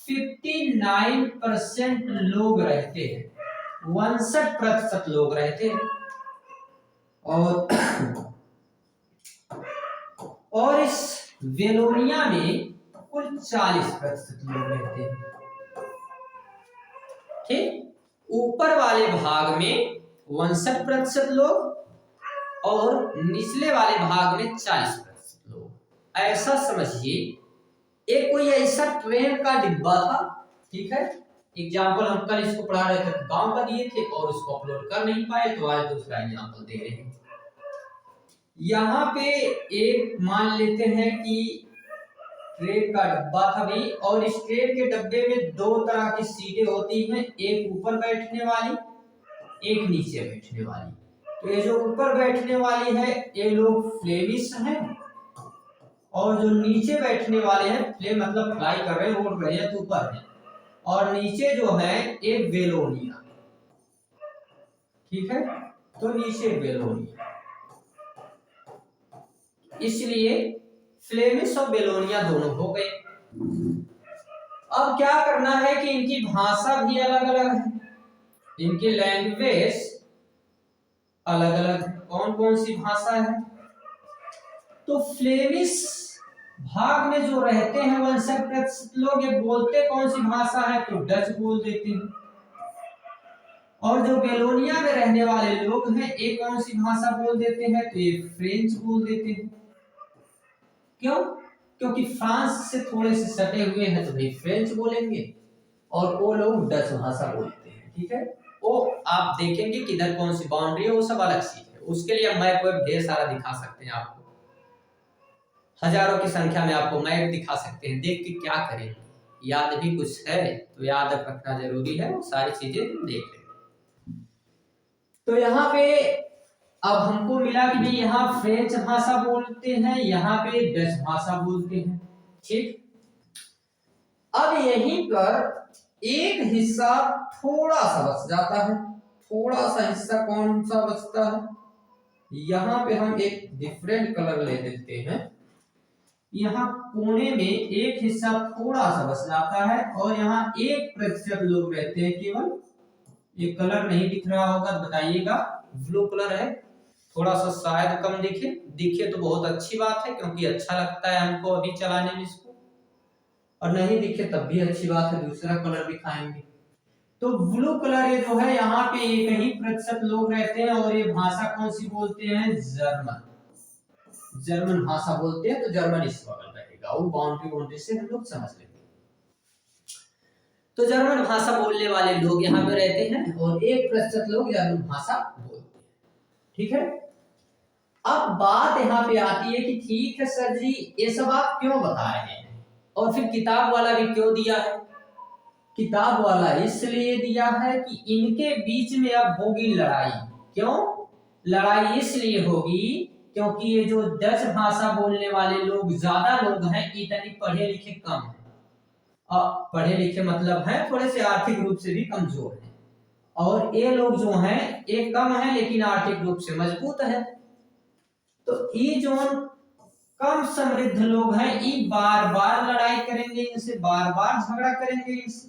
59% लोग रहते हैं, 59% लोग रहते हैं। और इस वेलोनिया में कुल 40% लोग रहते हैं। ठीक। ऊपर वाले भाग में 59% लोग और निचले वाले भाग में 40% लोग। ऐसा समझिए, एक कोई ऐसा ट्रेन का डिब्बा था, ठीक है। एग्जाम्पल हम कल इसको पढ़ा रहे थे, गांव का दिए थे और उसको अपलोड कर नहीं पाए, तो आज दूसरा एग्जाम्पल दे रहे हैं। यहाँ पे एक मान लेते हैं कि ट्रेन का डब्बा था भाई, और इस ट्रेन के डब्बे में 2 तरह की सीटें होती हैं, एक ऊपर बैठने वाली, एक नीचे बैठने वाली। तो ये जो ऊपर बैठने वाली है ये लोग फ्लेमिश हैं, और जो नीचे बैठने वाले हैं, फ्लेम मतलब फ्लाई कर रहे हैं, उड़ रहे हैं, तो ऊपर है, और नीचे जो है ये वेलोनिया, ठीक है। तो नीचे वेलोनिया, इसलिए फ्लेमिश और वेलोनिया दोनों हो गए। अब क्या करना है कि इनकी भाषा भी अलग अलग है, इनकी लैंग्वेज अलग अलग है। कौन कौन सी भाषा है, तो फ्लेमिश भाग में जो रहते हैं 59% लोग, ये बोलते कौन सी भाषा है, तो डच बोल देते हैं। और जो वेलोनिया में रहने वाले लोग हैं, ये कौन सी भाषा बोल देते हैं, तो ये फ्रेंच बोल देते हैं। क्यों, क्योंकि फ्रांस से थोड़े से सटे हुए हैं, तो भाई फ्रेंच बोलेंगे, और वो लोग डच भाषा बोलते हैं, ठीक है। वो आप देखेंगे किधर कौन सी बाउंड्री है, वो सब अलग चीज है। उसके लिए मैप वेब ढेर सारा दिखा सकते हैं आपको, हजारों की संख्या में आपको मैप दिखा सकते हैं, देख के क्या करेंगे, याद भी कुछ है तो याद रखना जरूरी है, वो सारी चीजें देख लेंगे। तो यहाँ पे अब हमको मिला कि भाई यहाँ फ्रेंच भाषा बोलते हैं, यहाँ पे डच भाषा बोलते हैं, ठीक। अब यहीं पर एक हिस्सा थोड़ा सा बच जाता है, थोड़ा सा हिस्सा कौन सा बचता है, यहाँ पे हम एक डिफरेंट कलर ले लेते हैं। यहाँ कोने में एक हिस्सा थोड़ा सा बच जाता है, और यहाँ 1% लोग रहते हैं केवल। ये कलर नहीं दिख रहा होगा, बताइएगा, ब्लू कलर है, थोड़ा सा शायद कम दिखे, दिखे तो बहुत अच्छी बात है, क्योंकि अच्छा लगता है हमको अभी चलाने में इसको, और नहीं दिखे तब भी अच्छी बात है, दूसरा कलर दिखाएंगे। तो ब्लू कलर ये जो है, यहाँ पे 1% लोग रहते हैं, और ये भाषा कौन सी बोलते हैं, जर्मन। जर्मन भाषा बोलते हैं तो जर्मन इस बगल रहेगा, वो बाउंड्री से हम लोग समझ लेंगे। तो जर्मन भाषा बोलने वाले लोग यहाँ पे रहते हैं और 1% लोग जर्मन भाषा बोलते हैं। ठीक है, अब बात यहाँ पे आती है कि ठीक है सर जी, ये सब आप क्यों बता रहे हैं और फिर किताब वाला भी क्यों दिया है? किताब वाला इसलिए दिया है कि इनके बीच में अब होगी लड़ाई। क्यों लड़ाई? इसलिए होगी क्योंकि ये जो डच भाषा बोलने वाले लोग ज्यादा लोग हैं, इतने पढ़े लिखे कम हैं। पढ़े लिखे मतलब है थोड़े से आर्थिक रूप से भी कमजोर हैं, और ये लोग जो हैं ये कम है लेकिन आर्थिक रूप से मजबूत है। तो ये जो कम समृद्ध लोग हैं ये बार बार लड़ाई करेंगे इनसे, बार बार झगड़ा करेंगे इनसे,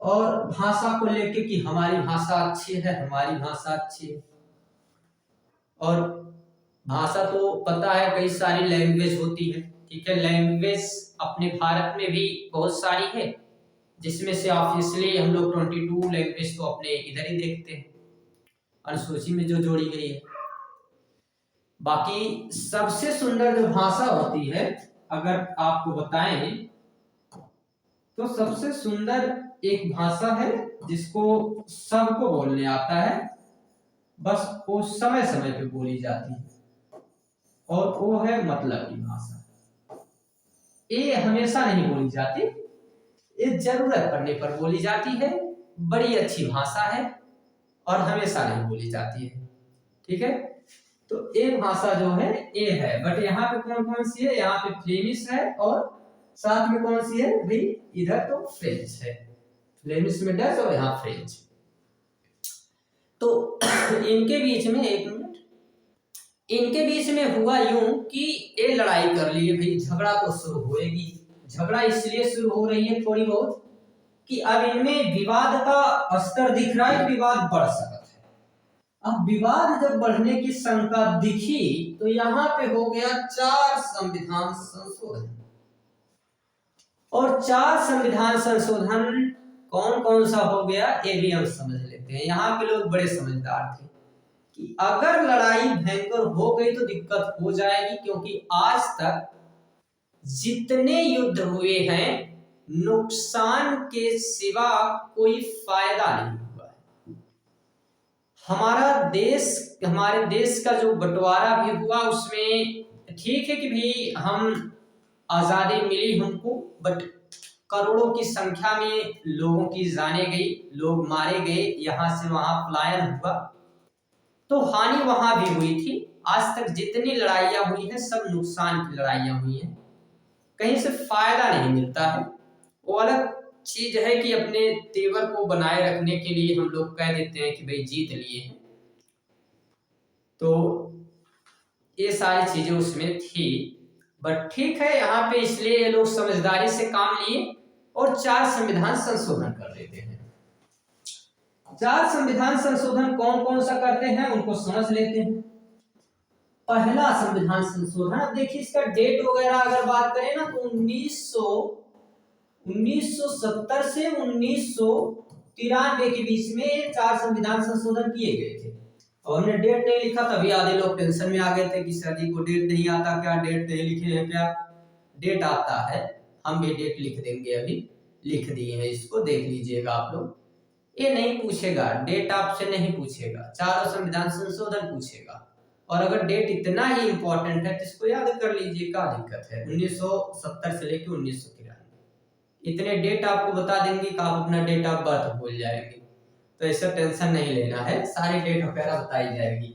और भाषा को लेके कि हमारी भाषा अच्छी है, हमारी भाषा अच्छी है। और भाषा तो पता है कई सारी लैंग्वेज होती है। ठीक है, लैंग्वेज अपने भारत में भी बहुत सारी है, जिसमें से ऑब्वियसली हम लोग 22 लैंग्वेज तो अपने इधर ही देखते हैं अनुसूची में जो जोड़ी गई है। बाकी सबसे सुंदर जो भाषा होती है अगर आपको बताएं तो सबसे सुंदर एक भाषा है जिसको सबको बोलने आता है, बस वो समय समय पे बोली जाती है, और वो है मतलब की भाषा। ये हमेशा नहीं बोली जाती, ये जरूरत पड़ने पर बोली जाती है। बड़ी अच्छी भाषा है और हमेशा नहीं बोली जाती है। ठीक है, तो ये भाषा जो है ये है, बट यहाँ पे कौन कौन सी है? यहाँ पे फ्लेमिश है और साथ में कौन सी है भाई? इधर तो फ्रेंच है, फ्लेमिश में डच और यहाँ फ्रेंच। तो इनके बीच में, एक मिनट, इनके बीच में हुआ यूं कि ये लड़ाई कर लिए भाई, झगड़ा तो शुरू होएगी। झगड़ा इसलिए शुरू हो रही है थोड़ी बहुत कि अब इनमें विवाद का स्तर दिख रहा है, विवाद बढ़ सकता है। अब विवाद जब बढ़ने की शंका दिखी तो यहाँ पे हो गया 4 संविधान संशोधन। और 4 संविधान संशोधन कौन कौन सा हो गया ये भी हम समझ लेते हैं। यहाँ के लोग बड़े समझदार थे कि अगर लड़ाई भयंकर हो गई तो दिक्कत हो जाएगी, क्योंकि आज तक जितने युद्ध हुए हैं नुकसान के सिवा कोई फायदा नहीं हुआ है। हमारे देश का जो बंटवारा भी हुआ उसमें ठीक है कि भाई हम आजादी मिली हमको, बट करोड़ों की संख्या में लोगों की जाने गई, लोग मारे गए, यहां से वहां पलायन हुआ, तो हानि वहां भी हुई थी। आज तक जितनी लड़ाइयां हुई हैं सब नुकसान की लड़ाइयां हुई हैं, कहीं से फायदा नहीं मिलता है। वो अलग चीज है कि अपने तेवर को बनाए रखने के लिए हम लोग कह देते हैं कि भाई जीत लिए हैं, तो ये सारी चीजें उसमें थी। बट ठीक है, यहाँ पे इसलिए ये लोग समझदारी से काम लिए और 4 संविधान संशोधन कर देते हैं। 4 संविधान संशोधन कौन कौन सा करते हैं उनको समझ लेते हैं। पहला संविधान संशोधन, अब देखिए इसका डेट वगैरह अगर बात करें ना तो 1970 से 1993 के बीच में 4 संविधान संशोधन किए गए थे। और हमने डेट नहीं लिखा तभी आधे लोग टेंशन में आ गए थे कि सर जी को डेट नहीं आता क्या, डेट नहीं लिखे हैं क्या? डेट आता है, हम भी डेट लिख देंगे, अभी लिख दिए हैं, इसको देख लीजिएगा आप लोग। ये नहीं पूछेगा, डेट आपसे नहीं पूछेगा, 4 संविधान संशोधन पूछेगा। और अगर डेट इतना ही इंपॉर्टेंट है तो इसको याद कर लीजिए, क्या दिक्कत है? 1970 से लेकर 1993 इतने डेट आपको बता देंगे कि आप अपना डेट ऑफ बर्थ भूल जाएंगे, तो ऐसा टेंशन नहीं लेना है, सारी डेट वगैरह बताई जाएगी।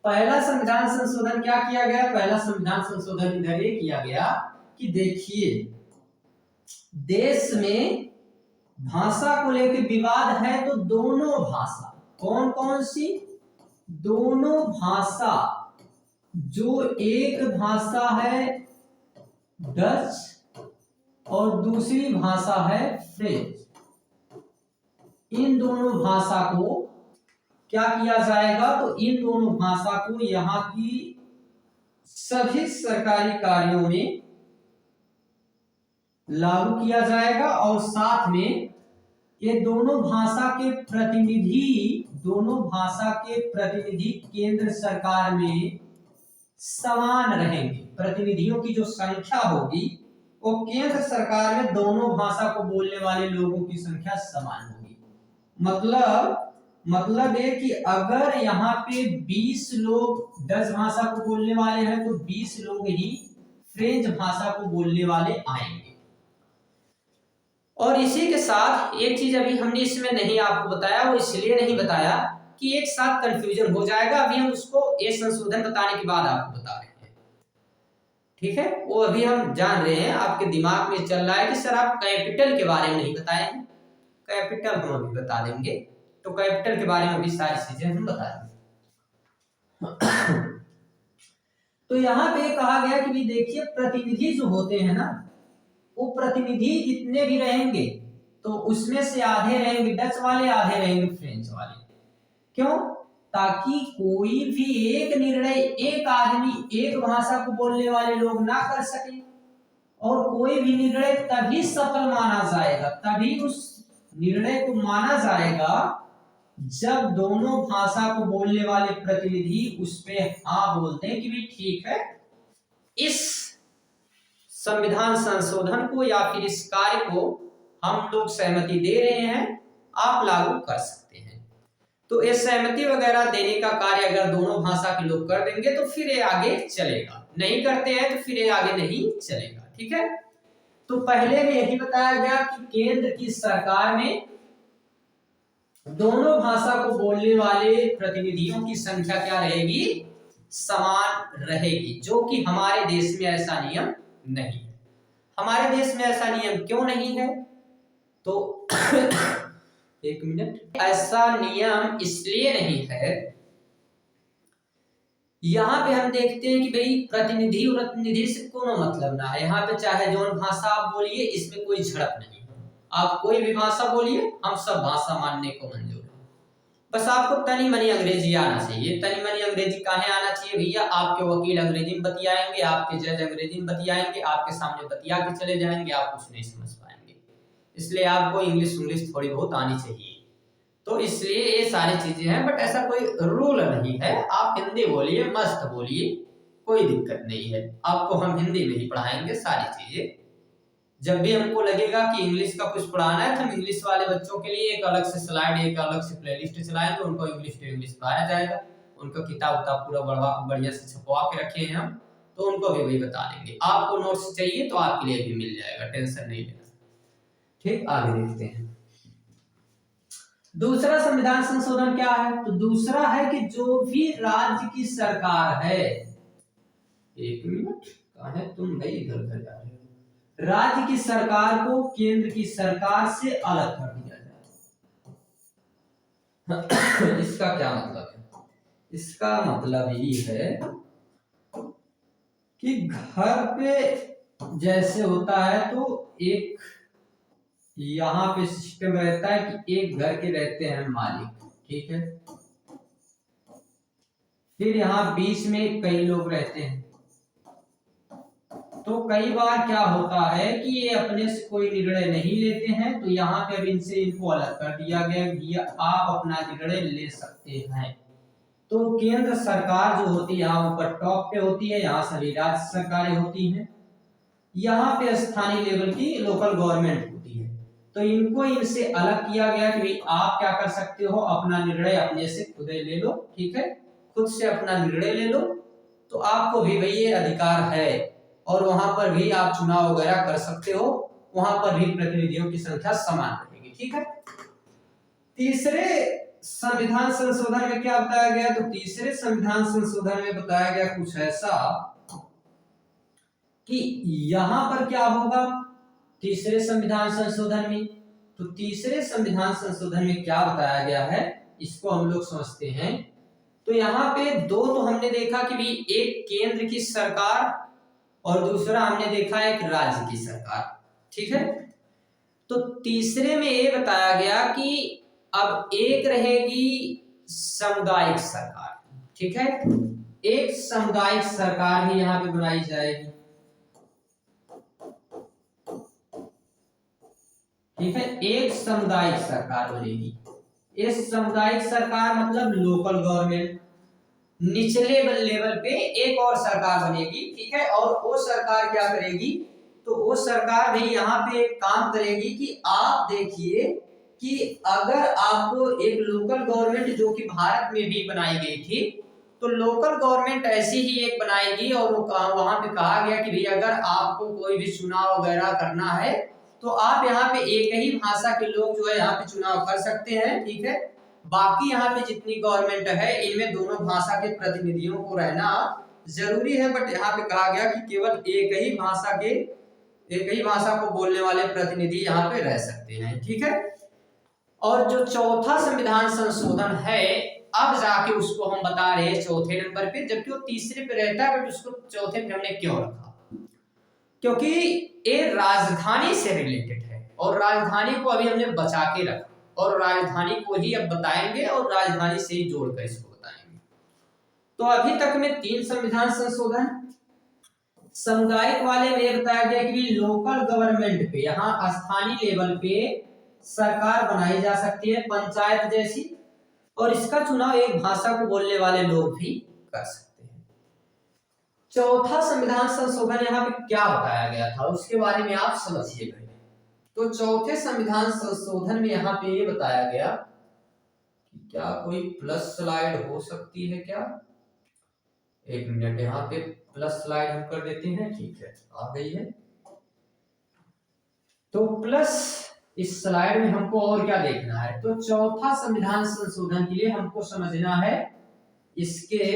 पहला संविधान संशोधन क्या किया गया? पहला संविधान संशोधन इधर ये किया गया कि देखिए देश में भाषा को लेकर विवाद है तो दोनों भाषा, कौन कौन सी? दोनों भाषा, जो एक भाषा है डच और दूसरी भाषा है फ्रेंच, इन दोनों भाषा को क्या किया जाएगा? तो इन दोनों भाषा को यहाँ की सभी सरकारी कार्यों में लागू किया जाएगा, और साथ में ये दोनों भाषा के प्रतिनिधि केंद्र सरकार में समान रहेंगे। प्रतिनिधियों की जो संख्या होगी वो केंद्र सरकार में दोनों भाषा को बोलने वाले लोगों की संख्या समान होगी। मतलब ये कि अगर यहाँ पे 20 लोग डच भाषा को बोलने वाले हैं तो 20 लोग ही फ्रेंच भाषा को बोलने वाले आएंगे। और इसी के साथ एक चीज अभी हमने इसमें नहीं आपको बताया, वो इसलिए नहीं बताया कि एक साथ कंफ्यूजन हो जाएगा। अभी हम उसको ये संशोधन बताने के बाद आपको बता रहे हैं, ठीक है। वो अभी हम जान रहे हैं, आपके दिमाग में चल रहा है कि सर आप कैपिटल के बारे में नहीं बताए हैं। कैपिटल हम अभी बता देंगे, तो कैपिटल के बारे में भी सारी चीजें हम बता देंगे। तो यहाँ पे कहा गया कि देखिए प्रतिनिधि जो होते हैं ना, वो प्रतिनिधि जितने भी रहेंगे तो उसमें से आधे रहेंगे डच वाले, आधे रहेंगे फ्रेंच वाले। क्यों? ताकि कोई भी एक निर्णय एक आदमी एक भाषा को बोलने वाले लोग ना कर सके, और कोई भी निर्णय तभी सफल माना जाएगा, तभी उस निर्णय को माना जाएगा जब दोनों भाषा को बोलने वाले प्रतिनिधि उस पे हाँ बोलते हैं कि भी ठीक है, इस संविधान संशोधन को या फिर इस कार्य को हम लोग सहमति दे रहे हैं, आप लागू कर सकते हैं। तो ये सहमति वगैरह देने का कार्य अगर दोनों भाषा के लोग कर देंगे तो फिर ये आगे चलेगा, नहीं करते हैं तो फिर ये आगे नहीं चलेगा, ठीक है। तो पहले में यही बताया गया कि केंद्र की सरकार में दोनों भाषा को बोलने वाले प्रतिनिधियों की संख्या क्या रहेगी? समान रहेगी, जो कि हमारे देश में ऐसा नियम नहीं है। हमारे देश में ऐसा नियम क्यों नहीं है? तो एक मिनट, ऐसा नियम इसलिए नहीं है, यहाँ पे हम देखते हैं कि भाई प्रतिनिधि और प्रतिनिधि से कोनो मतलब ना है। यहाँ पे चाहे जो भाषा आप बोलिए, इसमें कोई झड़प नहीं, आप कोई भी भाषा बोलिए, हम सब भाषा मानने को मंजूर है। बस आपको तनी मनी अंग्रेजी आना चाहिए। तनी मनी अंग्रेजी काहे आना चाहिए भैया? आपके वकील अंग्रेजी में बतियाएंगे, आपके जज अंग्रेजी में बतियाएंगे, आपके सामने बतिया के चले जाएंगे, आप कुछ नहीं समझ पाएंगे। इसलिए आपको इंग्लिश थोड़ी बहुत आनी चाहिए। तो इसलिए ये सारी चीजें हैं, बट ऐसा कोई रूल नहीं है। आप हिंदी बोलिए, मस्त बोलिए, कोई दिक्कत नहीं है। आपको हम हिंदी में ही पढ़ाएंगे सारी चीजें। जब भी हमको लगेगा कि इंग्लिश का कुछ पढ़ाना है तो हम इंग्लिश वाले बच्चों के लिए एक अलग से स्लाइड, एक अलग से प्लेलिस्ट चलाएंगे, उनको इंग्लिश टू इंग्लिश पढ़ाया जाएगा। उनका किताब पूरा बढ़िया से छपवा के रखे हैं हम, तो उनको भी वही बता देंगे। आपको नोट्स चाहिए तो आपके लिए भी मिल जाएगा, टेंशन नहीं लेना। ठीक, आगे देखते हैं। दूसरा संविधान संशोधन क्या है? तो दूसरा है कि जो भी राज्य की सरकार है, एक मिनट, कहाँ है तुम भाई? इधर उधर जा रहे हो। राज्य की सरकार को केंद्र की सरकार से अलग कर दिया जाए। इसका क्या मतलब है? इसका मतलब ये है कि घर पे जैसे होता है तो एक यहाँ पे सिस्टम रहता है कि एक घर के रहते हैं मालिक, ठीक है। फिर यहाँ बीच में कई लोग रहते हैं। तो कई बार क्या होता है कि ये अपने से कोई निर्णय नहीं लेते हैं, तो यहाँ पे अब इनको अलग कर दिया गया, आप अपना निर्णय ले सकते हैं। तो केंद्र सरकार जो होती है यहाँ ऊपर टॉप पे होती है, यहाँ सभी राज्य सरकारें होती हैं, यहाँ पे स्थानीय लेवल की लोकल गवर्नमेंट होती है। तो इनको इनसे अलग किया गया कि भाई आप क्या कर सकते हो, अपना निर्णय अपने से खुद ले लो, ठीक है, खुद से अपना निर्णय ले लो। तो आपको भी भाई ये अधिकार है, और वहां पर भी आप चुनाव वगैरह कर सकते हो, वहां पर भी प्रतिनिधियों की संख्या समान रहेगी, ठीक है। तीसरे संविधान संशोधन में क्या बताया गया? तो तीसरे संविधान संशोधन में बताया गया कुछ ऐसा कि यहां पर क्या होगा तीसरे संविधान संशोधन में? तो तीसरे संविधान संशोधन में क्या बताया गया है, इसको हम लोग समझते हैं। तो यहाँ पे दो तो हमने देखा कि भी एक केंद्र की सरकार और दूसरा हमने देखा एक राज्य की सरकार, ठीक है। तो तीसरे में ये बताया गया कि अब एक रहेगी सामुदायिक सरकार, ठीक है। एक सामुदायिक सरकार ही यहाँ पे बनाई जाएगी, ठीक है। एक सामुदायिक सरकार बनेगी। इस सामुदायिक सरकार मतलब लोकल गवर्नमेंट, निचले लेवल पे एक और सरकार बनेगी, ठीक है। और वो सरकार क्या करेगी, तो वो सरकार भी यहाँ पे एक काम करेगी कि आप देखिए कि अगर आपको एक लोकल गवर्नमेंट जो कि भारत में भी बनाई गई थी, तो लोकल गवर्नमेंट ऐसी ही एक बनाएगी और वो वहां पे कहा गया कि भाई अगर आपको कोई भी चुनाव वगैरह करना है तो आप यहाँ पे एक ही भाषा के लोग जो है यहाँ पे चुनाव कर सकते हैं, ठीक है। बाकी यहाँ पे जितनी गवर्नमेंट है इनमें दोनों भाषा के प्रतिनिधियों को रहना जरूरी है, बट यहाँ पे कहा गया कि केवल एक ही भाषा को बोलने वाले प्रतिनिधि यहाँ पे रह सकते हैं, ठीक है। और जो चौथा संविधान संशोधन है, अब जाके उसको हम बता रहे हैं चौथे नंबर पे, जबकि वो तीसरे पे रहता है, बट उसको चौथे पे हमने क्यों रखा, क्योंकि ये राजधानी से रिलेटेड है और राजधानी को अभी हमने बचा के रखा और राजधानी को ही अब बताएंगे और राजधानी से ही जोड़कर इसको बताएंगे। तो अभी तक में 3 संविधान संशोधन। सामुदायिक वाले में यह बताया गया कि लोकल गवर्नमेंट पे, यहाँ स्थानीय लेवल पे सरकार बनाई जा सकती है पंचायत जैसी, और इसका चुनाव एक भाषा को बोलने वाले लोग भी कर सकते हैं। चौथा संविधान संशोधन यहाँ पे क्या बताया गया था उसके बारे में आप समझिए पहले। तो चौथे संविधान संशोधन में यहाँ पे ये बताया गया कि क्या कोई प्लस स्लाइड हो सकती है क्या, एक मिनट, यहाँ पे प्लस स्लाइड हम कर देते हैं, ठीक है, आ गई है। तो प्लस इस स्लाइड में हमको और क्या देखना है, तो चौथा संविधान संशोधन के लिए हमको समझना है इसके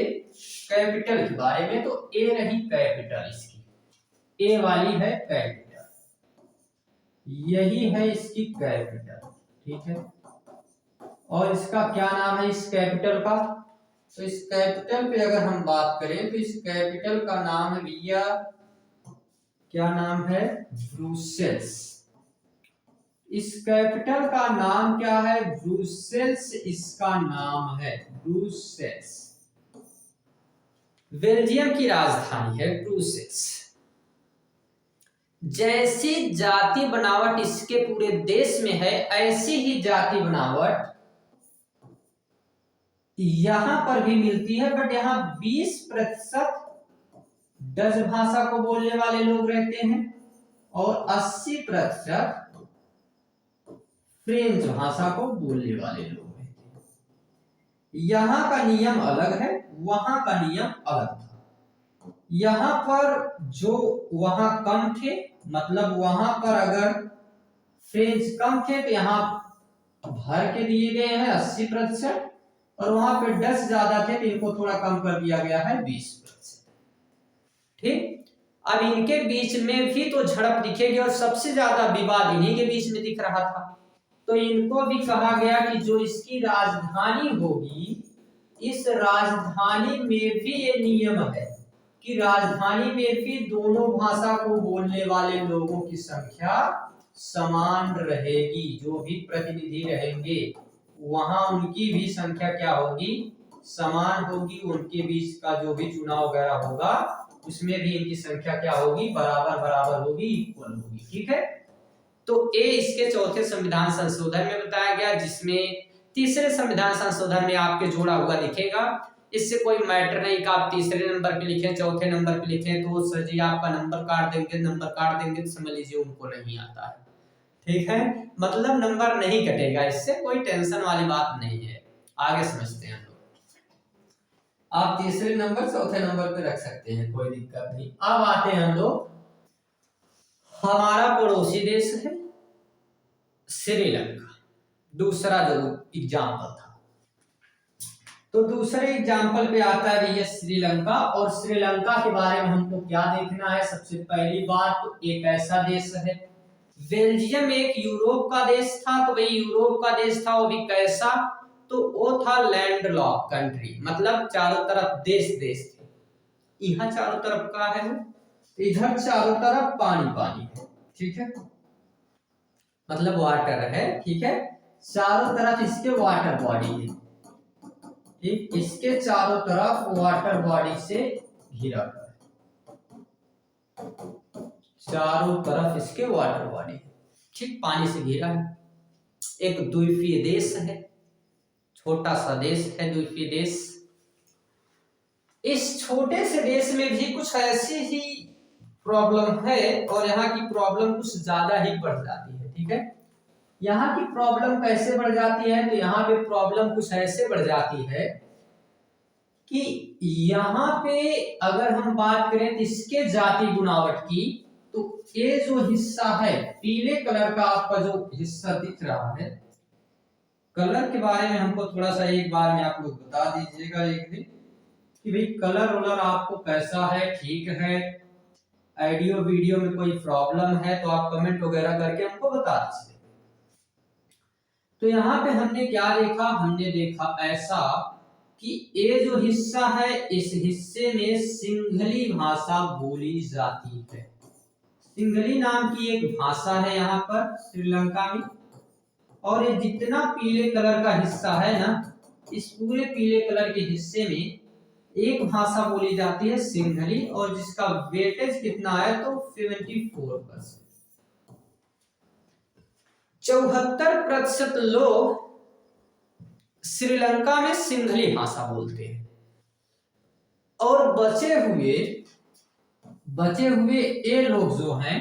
कैपिटल के बारे में। तो ए रही कैपिटल, इसकी ए वाली है कैपिटल, यही है इसकी कैपिटल, ठीक है। और इसका क्या नाम है इस कैपिटल का, तो इस कैपिटल पे अगर हम बात करें तो इस कैपिटल का नाम है भैया, क्या नाम है, ब्रुसेल्स। इस कैपिटल का नाम क्या है, ब्रुसेल्स इसका नाम है, ब्रुसेल्स। बेल्जियम की राजधानी है ब्रुसेल्स। जैसी जाति बनावट इसके पूरे देश में है, ऐसी ही जाति बनावट यहां पर भी मिलती है, बट यहां 20% डच भाषा को बोलने वाले लोग रहते हैं और 80% फ्रेंच भाषा को बोलने वाले लोग रहते हैं। यहां का नियम अलग है, वहां का नियम अलग था। यहां पर जो वहां कम थे, मतलब वहां पर अगर फ्रेंच कम थे तो यहां भर के दिए गए हैं 80%, और वहां पे डच ज्यादा थे तो इनको थोड़ा कम कर दिया गया है 20%, ठीक। अब इनके बीच में भी तो झड़प दिखेगी और सबसे ज्यादा विवाद इन्हीं के बीच में दिख रहा था। तो इनको भी कहा गया कि जो इसकी राजधानी होगी, इस राजधानी में भी ये नियम है कि राजधानी में भी दोनों भाषा को बोलने वाले लोगों की संख्या समान रहेगी। जो भी प्रतिनिधि रहेंगे वहां उनकी भी संख्या क्या होगी, समान होगी। उनके बीच का जो भी चुनाव वगैरह होगा उसमें भी इनकी संख्या क्या होगी, बराबर बराबर होगी, इक्वल होगी, ठीक है। तो ये इसके चौथे संविधान संशोधन में बताया गया, जिसमें तीसरे संविधान संशोधन में आपके जोड़ा हुआ दिखेगा। इससे कोई मैटर नहीं कि आप तीसरे नंबर पे लिखें चौथे नंबर पे लिखें, तो सर जी आपका नंबर काट देंगे तो समझ लीजिए उनको नहीं आता है, ठीक है। मतलब नंबर नहीं कटेगा, इससे कोई टेंशन वाली बात नहीं है। आगे समझते हैं हम लोग। आप तीसरे नंबर चौथे नंबर पे रख सकते हैं, कोई दिक्कत नहीं। अब आते हैं हम लोग, हमारा पड़ोसी देश है श्रीलंका, दूसरा जो एग्जाम्पल था। तो दूसरे एग्जाम्पल पे आता है भैया श्रीलंका। और श्रीलंका के बारे में हमको क्या देखना है, सबसे पहली बात तो एक ऐसा देश है, बेल्जियम एक यूरोप का देश था। तो भाई यूरोप का देश था, वो भी कैसा, तो वो था लैंडलॉक कंट्री, मतलब चारों तरफ देश देश थे। यहाँ चारों तरफ का है, इधर चारों तरफ पानी पानी है, ठीक है, मतलब वाटर है, ठीक है। चारों तरफ इसके वाटर बॉडी है, ठीक, इसके चारों तरफ वाटर बॉडी से घिरा हुआ है, चारों तरफ इसके वाटर बॉडी है, ठीक, पानी से घिरा है। एक द्वीपीय देश है, छोटा सा देश है, द्वीपीय देश। इस छोटे से देश में भी कुछ ऐसी ही प्रॉब्लम है और यहाँ की प्रॉब्लम कुछ ज्यादा ही बढ़ जाती है। ठीक है, यहाँ की प्रॉब्लम कैसे बढ़ जाती है, तो यहाँ पे प्रॉब्लम कुछ ऐसे बढ़ जाती है कि यहाँ पे अगर हम बात करें तो इसके जाति गुणावट की, तो ये जो हिस्सा है पीले कलर का आपका जो हिस्सा दिख रहा है, कलर के बारे में हमको थोड़ा सा एक बार में आप लोग बता दीजिएगा एक दिन कि भाई कलर वलर आपको कैसा है, ठीक है, ऑडियो वीडियो में कोई प्रॉब्लम है तो आप कमेंट वगैरह करके हमको बता दीजिए। तो यहाँ पे हमने क्या देखा, हमने देखा ऐसा कि ये जो हिस्सा है इस हिस्से में सिंहली भाषा बोली जाती है। सिंहली नाम की एक भाषा है यहाँ पर श्रीलंका में, और ये जितना पीले कलर का हिस्सा है ना, इस पूरे पीले कलर के हिस्से में एक भाषा बोली जाती है सिंहली, और जिसका वेटेज कितना है तो 74%। 74% लोग श्रीलंका में सिंहली भाषा बोलते हैं, और बचे हुए ये लोग जो हैं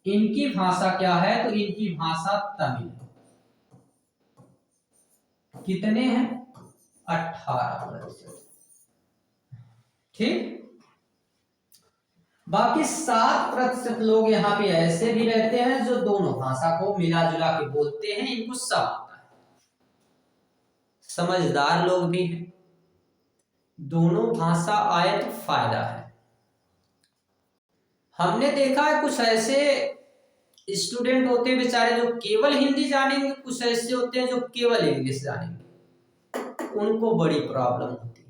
इनकी भाषा क्या है, तो इनकी भाषा तमिल है। कितने हैं, 18%। ठीक, बाकी 7% लोग यहाँ पे ऐसे भी रहते हैं जो दोनों भाषा को मिला जुला के बोलते हैं, इनको सब आता है, समझदार लोग भी हैं, दोनों भाषा आए तो फायदा है। हमने देखा है कुछ ऐसे स्टूडेंट होते हैं बेचारे जो केवल हिंदी जानेंगे, कुछ ऐसे होते हैं जो केवल इंग्लिश जानेंगे, उनको बड़ी प्रॉब्लम होती है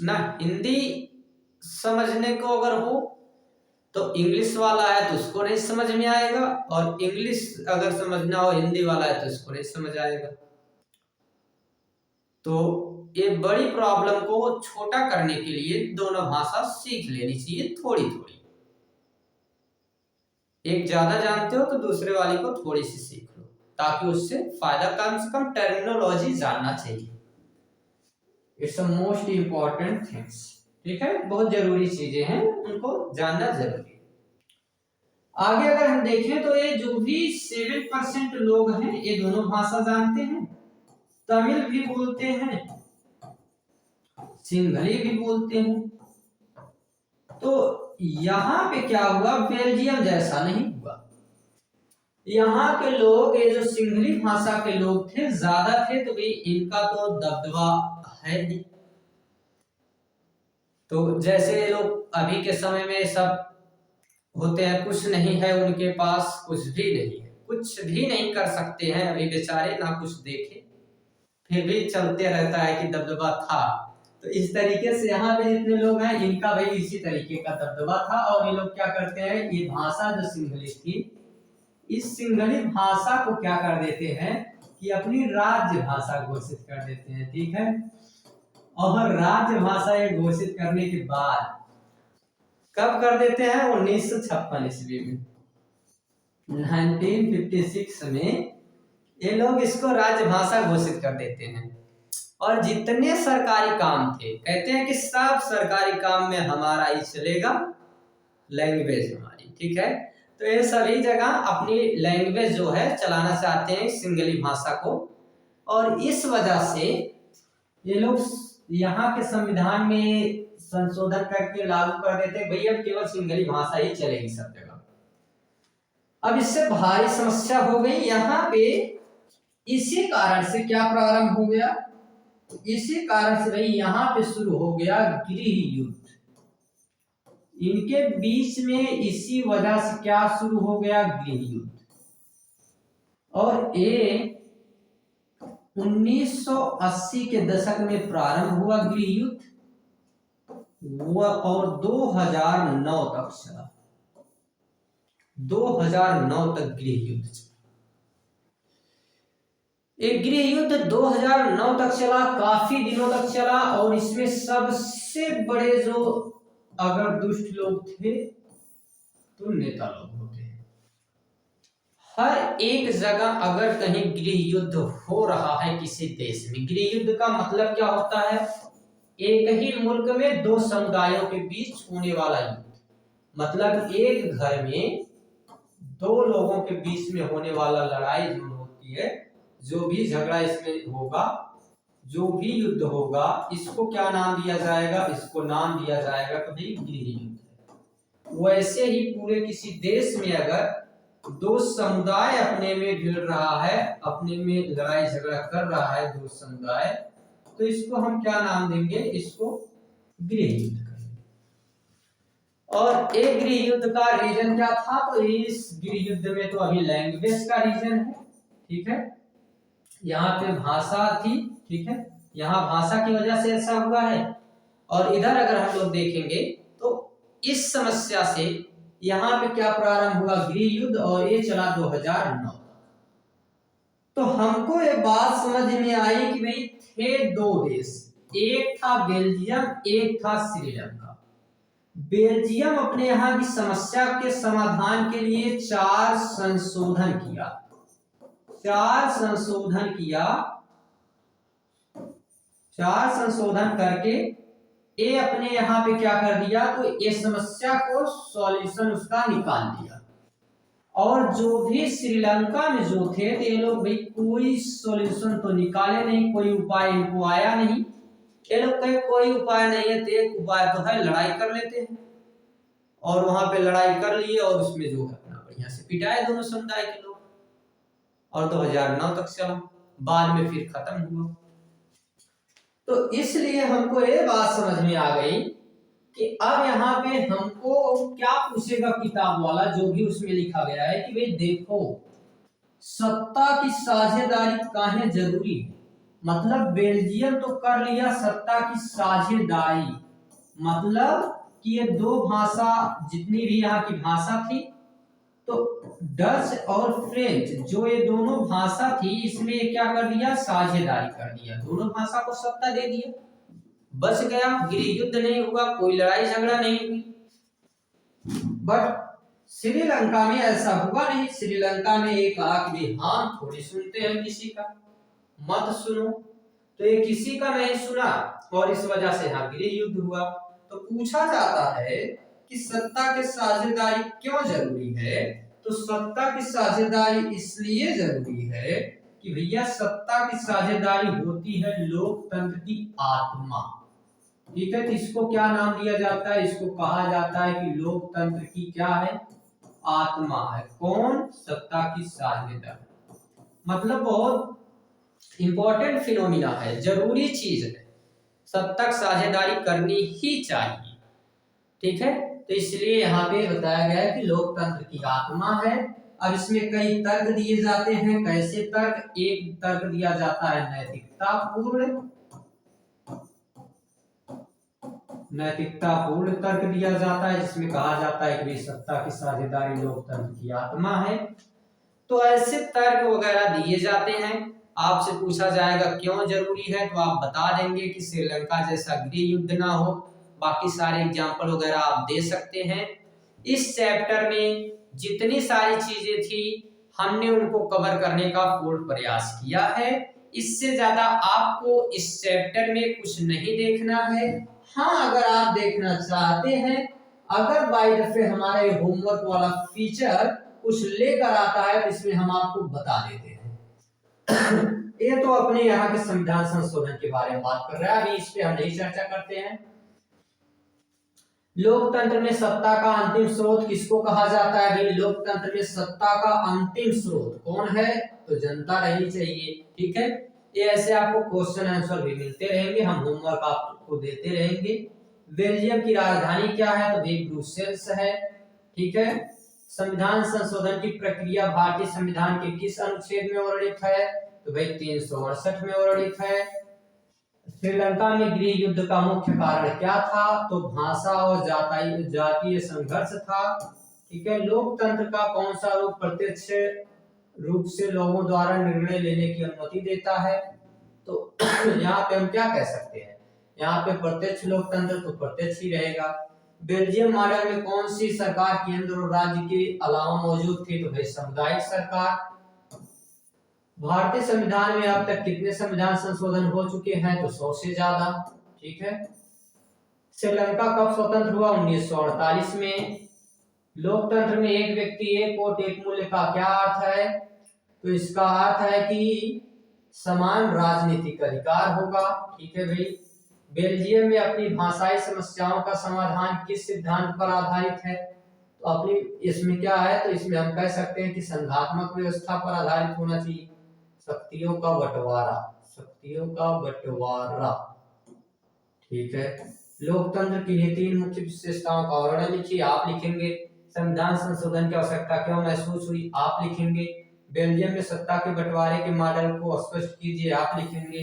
ना। हिंदी समझने को अगर हो तो इंग्लिश वाला है तो उसको नहीं समझ में आएगा, और इंग्लिश अगर समझना हो हिंदी वाला है तो उसको नहीं समझ आएगा। तो ये बड़ी प्रॉब्लम को छोटा करने के लिए दोनों भाषा सीख लेनी चाहिए थोड़ी थोड़ी। एक ज्यादा जानते हो तो दूसरे वाली को थोड़ी सी सीख लो, ताकि उससे फायदा, कम से कम टर्मिनोलॉजी जानना चाहिए। It's a most important things. ठीक है, बहुत जरूरी चीजें हैं, उनको जानना जरूरी है। आगे अगर हम देखें तो ये जो भी 7% लोग हैं ये दोनों भाषा जानते हैं, तमिल भी बोलते हैं, सिंहली भी बोलते हैं। तो यहाँ पे क्या हुआ, बेल्जियम जैसा नहीं हुआ। यहाँ के लोग, ये जो सिंहली भाषा के लोग थे ज्यादा थे, तो भाई इनका तो दबदबा है ही। तो जैसे ये लोग अभी के समय में सब होते हैं, कुछ नहीं है उनके पास, कुछ भी नहीं है, कुछ भी नहीं कर सकते हैं अभी बेचारे, ना कुछ देखे, फिर भी चलते रहता है कि दबदबा था। तो इस तरीके से यहाँ पे जितने लोग हैं इनका भाई इसी तरीके का दबदबा था। और ये लोग क्या करते हैं, ये भाषा जो सिंहली थी, इस सिंहली भाषा को क्या कर देते हैं कि अपनी राज्य भाषा घोषित कर देते हैं। ठीक है, और राज्य भाषा ये घोषित करने के बाद कब कर देते हैं, 1956 ईस्वी में, 1956 में ये लोग इसको राजभाषा घोषित कर देते हैं। और जितने सरकारी काम थे, कहते हैं कि सब सरकारी काम में हमारा ही चलेगा, लैंग्वेज हमारी। ठीक है, तो ये सभी जगह अपनी लैंग्वेज जो है चलाना चाहते हैं, सिंहली भाषा को। और इस वजह से ये लोग यहाँ के संविधान में संशोधन करके लागू कर देते हैं, भैया केवल सिंहली भाषा ही चलेगी सब जगह। अब इससे भारी समस्या हो गई यहाँ पे। इसी कारण से क्या प्रारंभ हो गया, तो इसी कारण से भाई यहाँ पे शुरू हो गया गृह युद्ध। इनके बीच में इसी वजह से क्या शुरू हो गया, गृह युद्ध। और ये 1980 के दशक में प्रारंभ हुआ गृह युद्ध, और 2009 तक चला, 2009 तक गृह युद्ध चला। एक गृह युद्ध 2009 तक चला, काफी दिनों तक चला। और इसमें सबसे बड़े जो अगर दुष्ट लोग थे तो नेता लोग होते हैं। हर एक जगह अगर कहीं गृह युद्ध हो रहा है किसी देश में, गृह युद्ध का मतलब क्या होता है एक ही मुल्क में दो समुदायों के बीच होने वाला युद्ध, मतलब एक घर में दो लोगों के बीच में होने वाला लड़ाई जो होती है, जो भी झगड़ा इसमें होगा, जो भी युद्ध होगा, इसको क्या नाम दिया जाएगा? इसको नाम दिया जाएगा तो भाई गृह युद्ध। वैसे ही पूरे किसी देश में अगर दो समुदाय अपने में भिड़ रहा है, अपने में लड़ाई झगड़ा कर रहा है दो समुदाय, तो इसको हम क्या नाम देंगे? इसको गृह युद्ध कहेंगे। और एक गृह युद्ध का रीजन क्या था? तो इस गृह युद्ध में तो अभी लैंग्वेज का रीजन है, ठीक है, यहाँ पे भाषा थी, ठीक है, यहाँ भाषा की वजह से ऐसा हुआ है। और इधर अगर हम लोग देखेंगे तो इस समस्या से यहाँ पे क्या प्रारंभ हुआ? गृह युद्ध, और ये चला 2009 तक। तो हमको ये बात समझ में आई कि भाई थे दो देश, एक था बेल्जियम, एक था श्रीलंका। बेल्जियम अपने यहाँ की समस्या के समाधान के लिए चार संशोधन करके ये अपने यहाँ पे क्या कर दिया? तो ये समस्या को सॉल्यूशन उसका निकाल दिया। और जो भी श्रीलंका में जो थे तो ये लोग भाई कोई सॉल्यूशन तो निकाले नहीं, कोई उपाय इनको आया नहीं। ये लोग कहे कोई उपाय नहीं है, तो एक उपाय तो है लड़ाई कर लेते हैं। और वहां पे लड़ाई कर लिए और उसमें जो है अपना बढ़िया से पिटाए दोनों समुदाय के लोग, और 2009 तक चला, बाद में फिर खत्म हुआ। तो इसलिए हमको ये बात समझ में आ गई कि अब यहाँ पे हमको क्या पूछेगा किताब वाला, जो भी उसमें लिखा गया है कि भाई देखो सत्ता की साझेदारी काहे जरूरी है। मतलब बेल्जियम तो कर लिया सत्ता की साझेदारी, मतलब कि ये दो भाषा, जितनी भी यहाँ की भाषा थी, तो डच और फ्रेंच जो ये दोनों भाषा थी, इसमें क्या कर दिया? साझेदारी कर दिया, दोनों भाषा को सत्ता दे दिया, बच गया, गृह युद्ध नहीं हुआ, कोई लड़ाई झगड़ा नहीं हुई। बट श्रीलंका में ऐसा हुआ नहीं। श्रीलंका में एक आख भी हाँ थोड़ी सुनते हैं किसी का, मत सुनो, तो ये किसी का नहीं सुना और इस वजह से यहाँ गृह युद्ध हुआ। तो पूछा जाता है कि सत्ता की साझेदारी क्यों जरूरी है? तो सत्ता की साझेदारी इसलिए जरूरी है कि भैया सत्ता की साझेदारी होती है लोकतंत्र की आत्मा, ठीक है। तो इसको क्या नाम दिया जाता है? इसको कहा जाता है कि लोकतंत्र की क्या है? आत्मा है। कौन? सत्ता की साझेदारी। मतलब बहुत इंपॉर्टेंट फिनोमिना है, जरूरी चीज है, सत्ता की साझेदारी करनी ही चाहिए, ठीक है। तो इसलिए यहाँ पे बताया गया है कि लोकतंत्र की आत्मा है। अब इसमें कई तर्क दिए जाते हैं। कैसे तर्क? एक तर्क दिया जाता है नैतिकतापूर्ण तर्क दिया जाता है, जिसमें कहा जाता है कि सत्ता की साझेदारी लोकतंत्र की आत्मा है। तो ऐसे तर्क वगैरह दिए जाते हैं। आपसे पूछा जाएगा क्यों जरूरी है, तो आप बता देंगे कि श्रीलंका जैसा गृह युद्ध ना हो। बाकी सारे एग्जाम्पल वगैरह आप दे सकते हैं। इस चैप्टर में जितनी सारी चीजें थी हमने उनको कवर करने का पूर्ण प्रयास किया है। इससे ज्यादा आपको इस चैप्टर में कुछ नहीं देखना है। हाँ, अगर आप देखना चाहते हैं, अगर बाय दफे हमारे होमवर्क वाला फीचर कुछ लेकर आता है तो इसमें हम आपको बता देते हैं। ये तो अपने यहाँ के संविधान संशोधन के बारे में बात कर रहा है, अभी इस पे हम नहीं चर्चा करते हैं। लोकतंत्र में सत्ता का अंतिम स्रोत किसको कहा जाता है? भाई लोकतंत्र में सत्ता का अंतिम स्रोत कौन है? तो जनता रहनी चाहिए, ठीक है। ये ऐसे आपको क्वेश्चन आंसर भी मिलते रहेंगे, हम होमवर्क आपको देते रहेंगे। बेल्जियम की राजधानी क्या है? तो भाई ब्रुसेल्स है, ठीक है। संविधान संशोधन की प्रक्रिया भारतीय संविधान के किस अनुच्छेद में वर्णित है? तो भाई 368 में वर्णित है। श्रीलंका में गृह युद्ध का मुख्य कारण क्या था? तो भाषा और जातीय संघर्ष था, ठीक है। लोकतंत्र का कौन सा रूप प्रत्यक्ष रूप से लोगों द्वारा निर्णय लेने की अनुमति देता है? तो यहाँ पे हम क्या कह सकते हैं? यहाँ पे प्रत्यक्ष लोकतंत्र तो प्रत्यक्ष ही रहेगा। बेल्जियम मॉडल में कौन सी सरकार केंद्र और राज्य के अलावा मौजूद थी? तो भाई सामुदायिक सरकार। भारतीय संविधान में अब तक कितने संविधान संशोधन हो चुके हैं? तो 100 से ज्यादा, ठीक है। श्रीलंका कब स्वतंत्र हुआ? 1948 में। लोकतंत्र में एक व्यक्ति एक वोट एक मूल्य का क्या अर्थ है? तो इसका अर्थ है कि समान राजनीतिक अधिकार होगा। ठीक है भाई। बेल्जियम में अपनी भाषाई समस्याओं का समाधान किस सिद्धांत पर आधारित है? तो अपनी इसमें क्या है, तो इसमें हम कह सकते हैं कि संघात्मक व्यवस्था पर आधारित होना चाहिए। शक्तियों का बंटवारा, शक्तियों का बंटवारा। ठीक है। लोकतंत्र की ये 3 मुख्य विशेषताओं का वर्णन लिखिए, आप लिखेंगे। संविधान संशोधन की आवश्यकता क्यों महसूस हुई? आप लिखेंगे। बेल्जियम में सत्ता के बंटवारे के मॉडल को स्पष्ट कीजिए, आप लिखेंगे।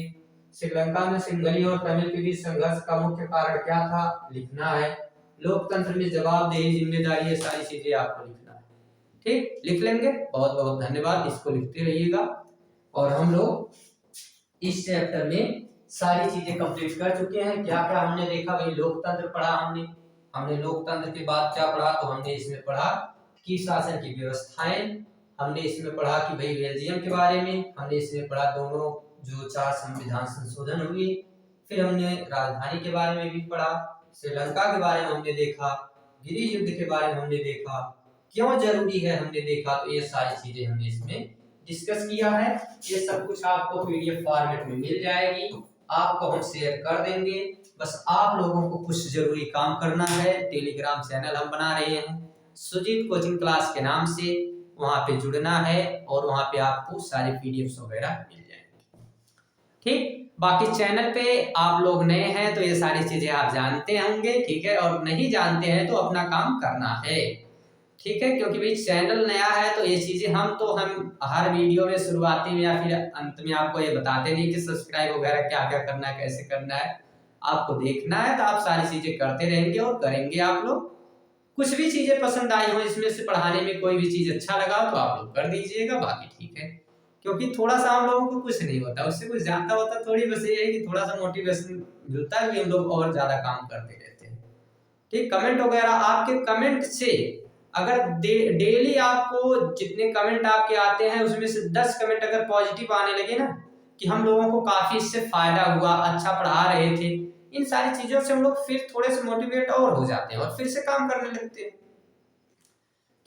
श्रीलंका में सिंघली और तमिल के बीच संघर्ष का मुख्य कारण क्या था? लिखना है। लोकतंत्र में जवाबदेही, जिम्मेदारी, ये सारी चीजें आपको लिखना है। ठीक, लिख लेंगे। बहुत बहुत धन्यवाद, इसको लिखते रहिएगा। और हम लोग इस चैप्टर में सारी चीजें कंप्लीट कर चुके हैं। क्या क्या हमने देखा भाई? लोकतंत्र पढ़ा हमने लोकतंत्र के बाद क्या पढ़ा? तो हमने इसमें पढ़ा कि शासन की व्यवस्थाएं, हमने इसमें पढ़ा कि भाई बेल्जियम के बारे में, हमने इसमें पढ़ा दोनों जो 4 संविधान संशोधन हुए। फिर हमने राजधानी के बारे में भी पढ़ा, श्रीलंका के बारे में हमने देखा, गिरिज युद्ध के बारे में हमने देखा, क्यों जरूरी है हमने देखा। तो ये सारी चीजें हमने इसमें डिस्कस किया है। ये सब कुछ आपको पीडीएफ फॉर्मेट में मिल जाएगी, आपको हम शेयर कर देंगे। बस आप लोगों को कुछ जरूरी काम करना है। टेलीग्राम चैनल हम बना रहे हैं सुजीत कोचिंग क्लास के नाम से, वहां पे जुड़ना है और वहां पे आपको सारे पीडीएफ वगैरह मिल जाएंगे। ठीक, बाकी चैनल पे आप लोग नए हैं तो ये सारी चीजें आप जानते होंगे। ठीक है, और नहीं जानते हैं तो अपना काम करना है। ठीक है, क्योंकि भाई चैनल नया है तो ये चीजें हम हर वीडियो में शुरुआती में या फिर अंत में आपको ये बताते नहीं कि सब्सक्राइब वगैरह क्या क्या करना है, कैसे करना है। आपको देखना है तो आप सारी चीजें करते रहेंगे और करेंगे आप लोग। कुछ भी चीजें पसंद आई हो इसमें से पढ़ाने में, कोई भी चीज अच्छा लगा तो आप लोग कर दीजिएगा। बाकी ठीक है, क्योंकि थोड़ा सा हम लोगों को कुछ नहीं होता, उससे कुछ जानता होता थोड़ी, बस ये है कि थोड़ा सा मोटिवेशन मिलता है कि हम लोग और ज्यादा काम करते रहते हैं। ठीक, कमेंट वगैरह, आपके कमेंट से अगर डेली आपको जितने कमेंट आपके आते हैं उसमें से 10 कमेंट अगर पॉजिटिव आने लगे ना, कि हम लोगों को काफी इससे फायदा हुआ, अच्छा पढ़ा रहे थे, इन सारी चीजों से हम लोग फिर थोड़े से मोटिवेट और हो जाते हैं और फिर से काम करने लगते हैं।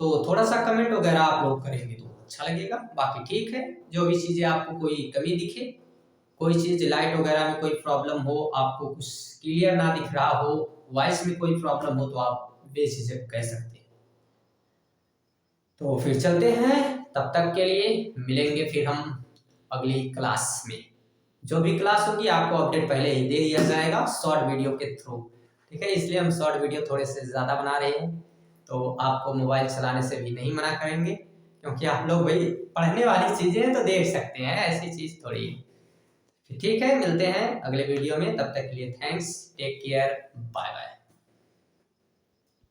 तो थोड़ा सा कमेंट वगैरह आप लोग करेंगे तो अच्छा लगेगा। बाकी ठीक है, जो भी चीजें आपको कोई कमी दिखे, कोई चीज लाइट वगैरह में कोई प्रॉब्लम हो, आपको कुछ क्लियर ना दिख रहा हो, वॉइस में कोई प्रॉब्लम हो, तो आप बेझिझक कह सकते हैं। तो फिर चलते हैं, तब तक के लिए मिलेंगे फिर हम अगली क्लास में। जो भी क्लास होगी आपको अपडेट पहले ही दे दिया जाएगा शॉर्ट वीडियो के थ्रू। ठीक है, इसलिए हम शॉर्ट वीडियो थोड़े से ज़्यादा बना रहे हैं। तो आपको मोबाइल चलाने से भी नहीं मना करेंगे, क्योंकि आप लोग भाई पढ़ने वाली चीज़ें हैं तो देख सकते हैं, ऐसी चीज़ थोड़ी है। ठीक है, मिलते हैं अगले वीडियो में, तब तक के लिए thanks, take care, bye bye.